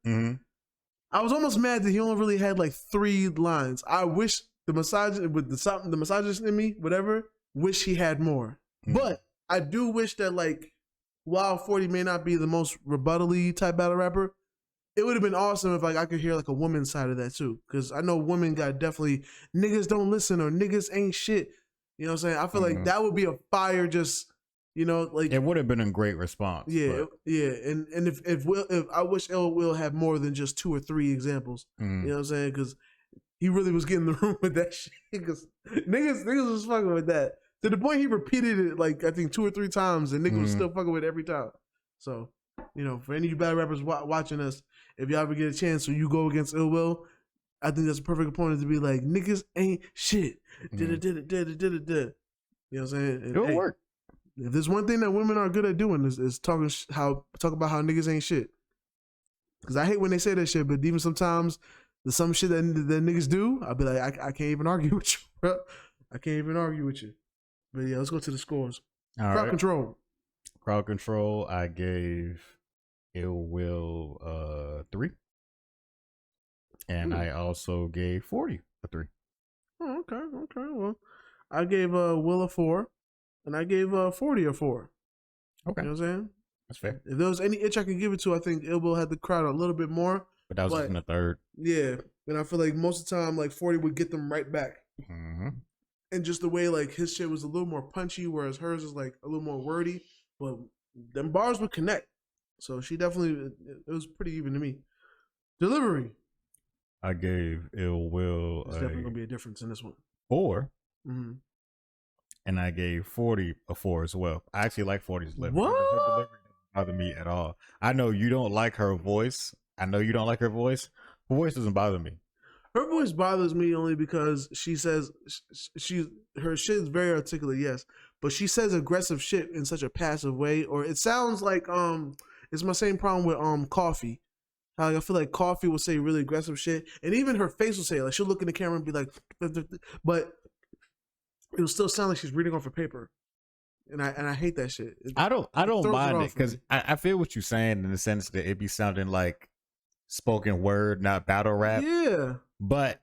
I was almost mad that he only really had like 3 lines. I wish the misogynist in me, whatever, wish he had more. But I do wish that, like, while 40 may not be the most rebuttal-y type battle rapper, it would have been awesome if like I could hear like a woman's side of that too. Because I know women got definitely niggas don't listen or niggas ain't shit. You know what I'm saying? I feel like that would be a fire. Just like it would have been a great response. Yeah, yeah. And if I wish Ill Will had more than just 2 or 3 examples. You know what I'm saying? Because he really was getting the room with that shit. Because niggas was fucking with that. To the point he repeated it like I think 2 or 3 times, and niggas was still fucking with it every time. So, for any of you battle rappers watching us, if y'all ever get a chance or you go against Ill Will, I think that's a perfect opponent to be like, niggas ain't shit. Did it. You know what I'm saying? And, it'll work. If there's one thing that women are good at doing is talk about how niggas ain't shit. Because I hate when they say that shit, but even sometimes there's some shit that niggas do, I'll be like, I can't even argue with you, bro. I can't even argue with you. But yeah, let's go to the scores. Crowd control. Crowd control, I gave Ill Will 3. And I also gave 40 a 3. Oh, okay. Well, I gave Will a 4. And I gave 40 a 4. Okay. You know what I'm saying? That's fair. If there was any itch I could give it to, I think Ill Will had the crowd a little bit more. But that was just in the third. Yeah. And I feel like most of the time, like 40 would get them right back. And just the way like his shit was a little more punchy, whereas hers is like a little more wordy. But them bars would connect. So she definitely, it was pretty even to me. Delivery. I gave Ill Will There's definitely going to be a difference in this one. 4. And I gave 40 a 4 as well. I actually like 40's delivery. What? Her delivery doesn't bother me at all. I know you don't like her voice. Her voice doesn't bother me. Her voice bothers me only because she says her shit is very articulate, yes, but she says aggressive shit in such a passive way, or it sounds like it's my same problem with Coffee. How I feel like Coffee will say really aggressive shit, and even her face will say like she'll look in the camera and be like, but it will still sound like she's reading off a paper, and I hate that shit. I don't mind it because I feel what you're saying in the sense that it be sounding like spoken word, not battle rap. Yeah. But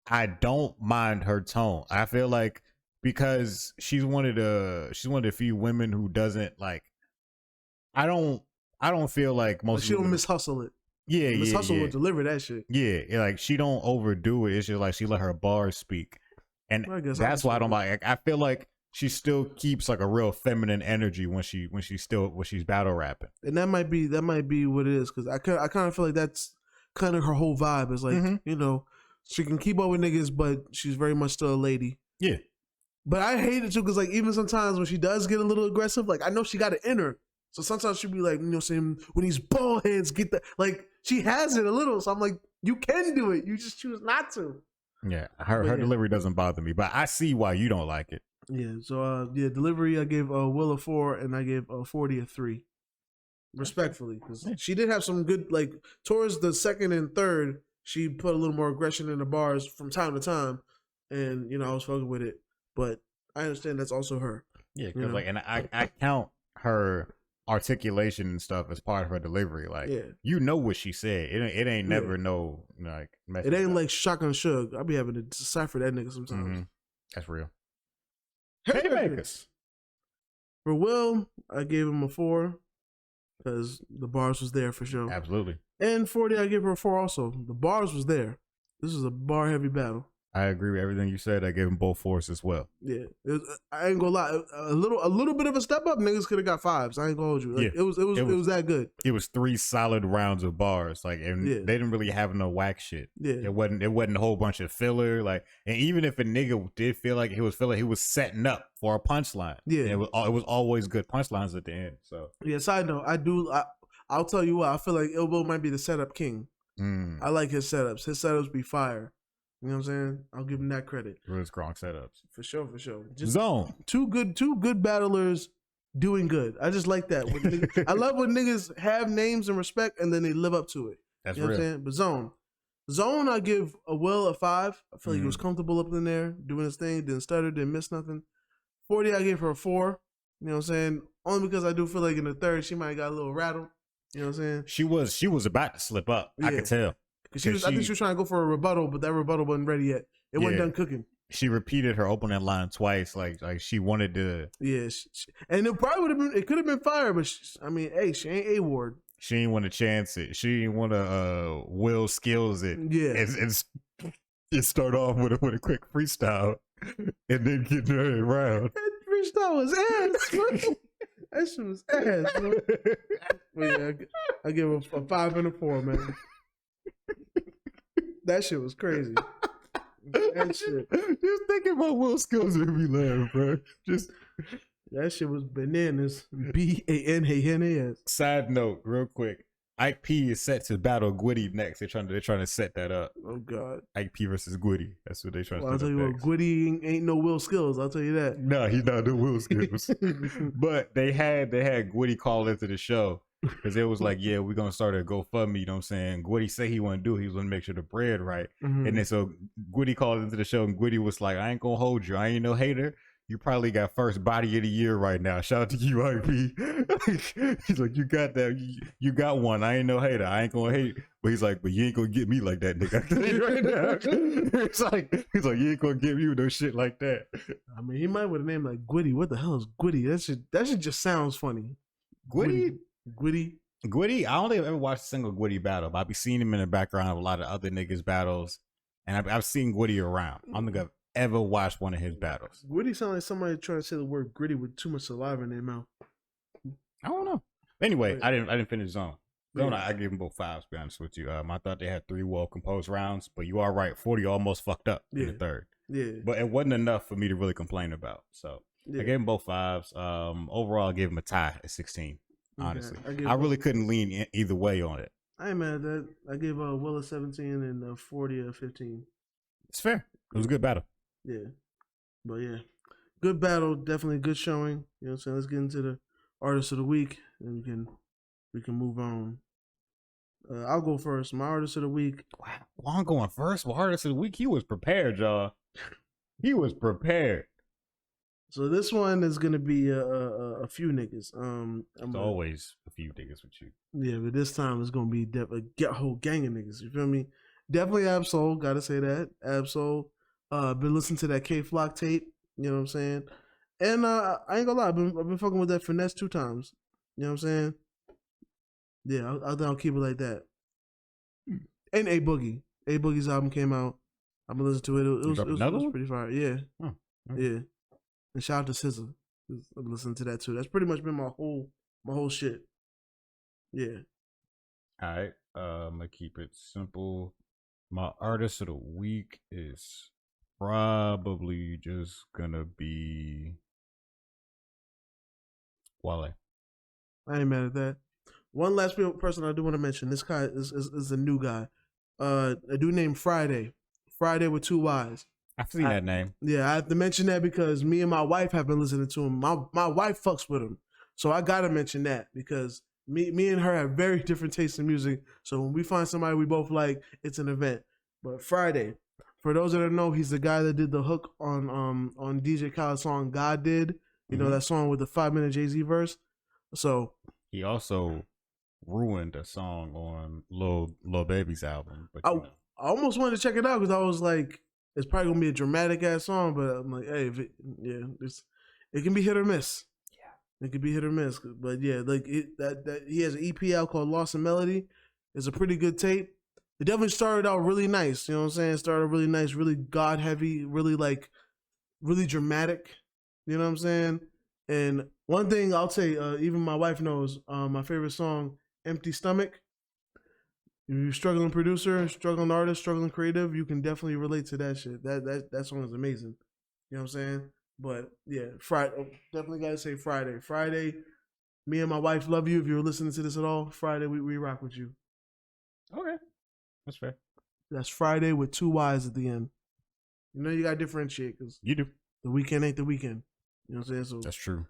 I don't mind her tone. I feel like because she's one of the few women who doesn't like. I don't feel like most. She don't mishustle it. Yeah, Miss yeah, Hustle yeah. will deliver that shit. Yeah, like she don't overdo it. It's just like she let her bars speak, and that's why I don't like. I feel like she still keeps like a real feminine energy when she's battle rapping. And that might be what it is, because I kind of feel like that's kind of her whole vibe. Is like, you know, she can keep up with niggas, but she's very much still a lady. Yeah. But I hate it too, because like even sometimes when she does get a little aggressive, like I know she got it in her. So sometimes she'll be like, you know, saying when these bald heads get that, like she has it a little. So I'm like, you can do it. You just choose not to. Yeah, her delivery doesn't bother me, but I see why you don't like it. Yeah. So delivery I gave Will a 4 and I gave 40 a 3, respectfully, because she did have some good, like towards the second and third, she put a little more aggression in the bars from time to time, and you know I was fucking with it. But I understand that's also her. Yeah, because like, and I count her articulation and stuff as part of her delivery. Like, you know what she said. It ain't never no like. It ain't like Shotgun Suge. I'll be having to decipher that nigga sometimes. That's real. Haymakers. For Will, I gave him a 4 because the bars was there for sure. Absolutely. And 40, I gave her a 4 also. The bars was there. This is a bar heavy battle. I agree with everything you said. I gave them both 4s as well. Yeah, I ain't gonna lie. A little bit of a step up. Niggas could have got 5s. I ain't gonna hold you. Like, it was that good. It was 3 solid rounds of bars. Like, and they didn't really have no whack shit. Yeah, it wasn't a whole bunch of filler. Like, and even if a nigga did feel like he was filler, he was setting up for a punchline. Yeah, and it was always good punchlines at the end. So yeah. Side note, I'll tell you what. I feel like Ill Bill might be the setup king. I like his setups. His setups be fire. You know what I'm saying? I'll give him that credit. Really strong setups. For sure. Just Zone. Two good battlers doing good. I just like that. I love when niggas have names and respect and then they live up to it. That's you know real. what I'm saying? But Zone, I give a Will a 5. I feel like he was comfortable up in there, doing his thing, didn't stutter, didn't miss nothing. 40, I gave her a 4. You know what I'm saying? Only because I do feel like in the third she might have got a little rattled. You know what I'm saying? She was about to slip up. I could tell. I think she was trying to go for a rebuttal, but that rebuttal wasn't ready yet. It wasn't done cooking. She repeated her opening line twice, like she wanted to. Yeah, and it probably would have been. It could have been fire, but she ain't A-Ward. She didn't want to chance it. She didn't want to Will Skills it. Yeah, and start off with a quick freestyle, and then get her around. That freestyle was ass. That shit was ass. Bro. But yeah, I give her a 5 and a 4, man. That shit was crazy. That shit. Just thinking about Will Skills made me laugh, bro. That shit was bananas. BANANAS. Side note, real quick. Ike P is set to battle Gwitty next. They're trying to set that up. Oh God. Ike P versus Gwitty. That's what they're trying to set I'll tell you next. what, Gwitty ain't no Will Skills. I'll tell you that. No, he's not the Will Skills. But they had Gwitty call into the show. Because it was like, yeah, we're going to start a GoFundMe, you know what I'm saying? Gwitty said he want to do it. He was going to make sure the bread right. And then so Gwitty called into the show and Gwitty was like, I ain't going to hold you. I ain't no hater. You probably got first body of the year right now. Shout out to you, IP. He's like, you got that. You got one. I ain't no hater. I ain't going to hate. But he's like, but you ain't going to get me like that, nigga. I tell you right now. He's like, you ain't going to get me with no shit like that. I mean, he might with a name like Gwitty. What the hell is Gwitty? That shit just sounds funny. Gwitty, I don't think I've ever watched a single Gwitty battle, but I've been seeing him in the background of a lot of other niggas' battles, and I've seen Gwitty around. I don't think I've ever watched one of his battles. Gwitty sounds like somebody trying to say the word gritty with too much saliva in their mouth. I don't know. Anyway, I didn't finish Zone. Zone, I gave them both 5s, to be honest with you. I thought they had 3 well-composed rounds, but you are right. 40 almost fucked up in the third. Yeah. But it wasn't enough for me to really complain about. So I gave them both 5s. Overall, I gave them a tie at 16. Honestly, I really couldn't lean either way on it. I ain't mad at that. I gave Will a 17 and 40 a 15. It's fair. It was a good battle. Yeah. But yeah, good battle. Definitely good showing. You know what I'm saying? Let's get into the artist of the week and we can move on. I'll go first. My artist of the week. Wow. Well, I'm going first. Well, artist of the week. He was prepared, y'all. He was prepared. So this one is gonna be a few niggas. It's always a few niggas with you. Yeah, but this time it's gonna be a whole gang of niggas. You feel me? Definitely Ab-Soul. Gotta say that Ab-Soul. Been listening to that K-Flock tape. You know what I'm saying? And I ain't gonna lie. I've been fucking with that Finesse 2 times. You know what I'm saying? Yeah, I'll keep it like that. And A Boogie. A Boogie's album came out. I've been listening to it. It was pretty fire. Yeah. Oh, yeah. And shout out to SZA. I've been listening to that too. That's pretty much been my whole shit. Yeah. All right. I'm gonna keep it simple. My artist of the week is probably just gonna be Wale. I ain't mad at that. One last person I do want to mention. This guy is a new guy. A dude named Friday. Friday with 2 Y's. I've seen that name. Yeah, I have to mention that because me and my wife have been listening to him. My wife fucks with him. So I gotta mention that because me and her have very different tastes in music. So when we find somebody we both like, it's an event. But Friday, for those that don't know, he's the guy that did the hook on DJ Khaled's song God Did. You know, that song with the 5-minute Jay-Z verse. So he also ruined a song on Lil Baby's album. But I almost wanted to check it out because I was like, it's probably gonna be a dramatic ass song, but I'm like, hey, it can be hit or miss. Yeah, it could be hit or miss. But yeah, like that he has an EP out called Lost in Melody. It's a pretty good tape. It definitely started out really nice. You know what I'm saying? Started really nice, really God heavy, really dramatic. You know what I'm saying? And one thing I'll say, even my wife knows, my favorite song, Empty Stomach. If you're a struggling producer, struggling artist, struggling creative, you can definitely relate to that shit. That song is amazing. You know what I'm saying? But yeah, Friday, definitely gotta say Friday. Friday, me and my wife love you. If you're listening to this at all, Friday, we rock with you. Okay. That's fair. That's Friday with 2 Y's at the end. You know you gotta differentiate because you do. The weekend ain't the weekend. You know what I'm saying? So that's true.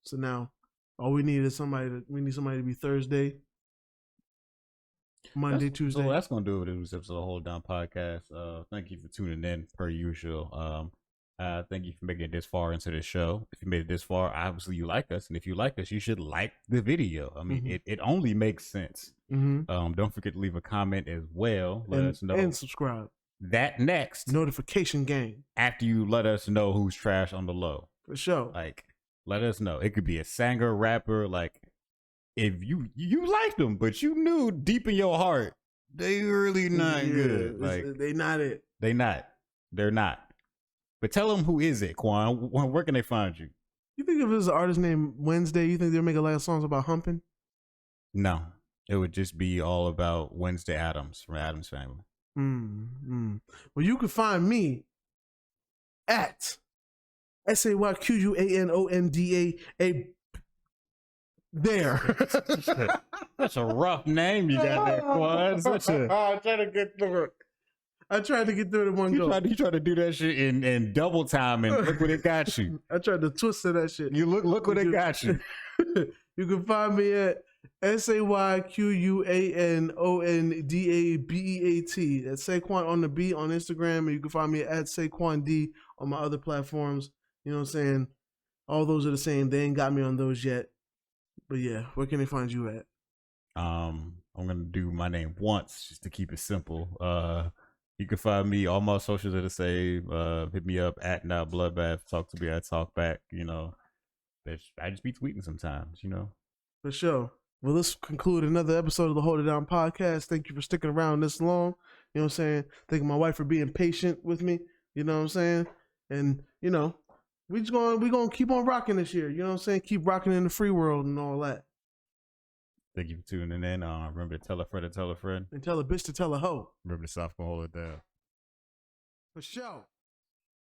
So now, all we need is somebody to be Thursday, Monday, Tuesday. So that's gonna do it. It was episode of the Hold Down Podcast. Thank you for tuning in per usual. Thank you for making it this far into the show. If you made it this far, obviously you like us, and if you like us, you should like the video. I mean, it only makes sense. Don't forget to leave a comment as well. Let us know and subscribe. That next notification gang after you let us know who's trash on the low. For sure. Like, let us know. It could be a singer, rapper. Like, if you liked them, but you knew deep in your heart they really not good. Like, they not it. They're not. But tell them who is it, Quan. Where can they find you? You think if it was an artist named Wednesday, you think they'll make a lot of songs about humping? No, it would just be all about Wednesday Addams from Addams Family. Well, you can find me at SAYQUANONDA there. That's a rough name you got there, Quan. I tried to get through it. I tried to get through it in one go. You tried to do that shit in double time, and look what it got you. I tried to twist to that shit. You look what it got you. You can find me at SAYQUANONDABEAT. That's Saquon on the beat on Instagram, and you can find me at Saquon D on my other platforms. You know what I'm saying? All those are the same. They ain't got me on those yet. But yeah, where can they find you at? I'm gonna do my name once just to keep it simple. You can find me, all my socials are the same. Hit me up at Now Bloodbath. Talk to me, I talk back. You know, I just be tweeting sometimes. You know, for sure. Well, let's conclude another episode of the Hold It Down podcast. Thank you for sticking around this long. You know what I'm saying? Thank my wife for being patient with me. You know what I'm saying? And you know, we gonna keep on rocking this year. You know what I'm saying? Keep rocking in the free world and all that. Thank you for tuning in. Remember to tell a friend to tell a friend. And tell a bitch to tell a hoe. Remember to soft hold it down. For sure.